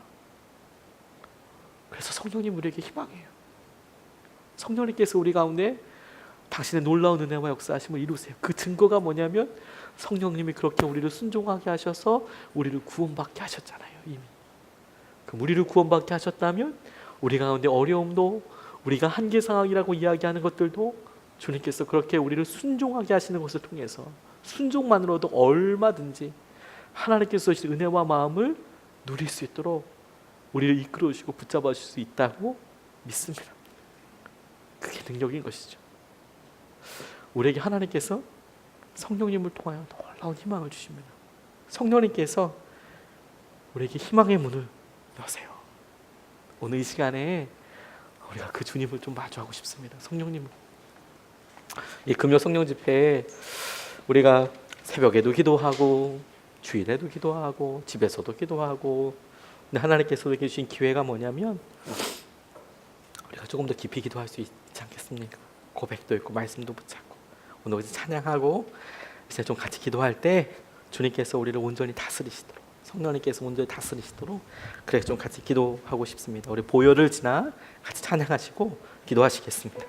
그래서 성령님 우리에게 희망이에요. 성령님께서 우리 가운데 당신의 놀라운 은혜와 역사하심을 이루세요. 그 증거가 뭐냐면 성령님이 그렇게 우리를 순종하게 하셔서 우리를 구원받게 하셨잖아요. 이미. 그럼 우리를 구원받게 하셨다면 우리 가운데 어려움도 우리가 한계 상황이라고 이야기하는 것들도 주님께서 그렇게 우리를 순종하게 하시는 것을 통해서 순종만으로도 얼마든지 하나님께서 주신 은혜와 마음을 누릴 수 있도록 우리를 이끌어 주시고 붙잡아 주실 수 있다고 믿습니다. 그게 능력인 것이죠. 우리에게 하나님께서 성령님을 통하여 놀라운 희망을 주십니다. 성령님께서 우리에게 희망의 문을 여세요. 오늘 이 시간에 우리가 그 주님을 좀 마주하고 싶습니다. 성령님을. 이 금요 성령 집회에 우리가 새벽에도 기도하고 주일에도 기도하고 집에서도 기도하고 근데 하나님께서 우리에게 주신 기회가 뭐냐면 우리가 조금 더 깊이 기도할 수 있지 않겠습니까? 고백도 있고 말씀도 붙잡고 오늘 우리 찬양하고 이제 좀 같이 기도할 때 주님께서 우리를 온전히 다스리시도록 성령님께서 온전히 다스리시도록 그래서 좀 같이 기도하고 싶습니다. 우리 보혈을 지나 같이 찬양하시고 기도하시겠습니다.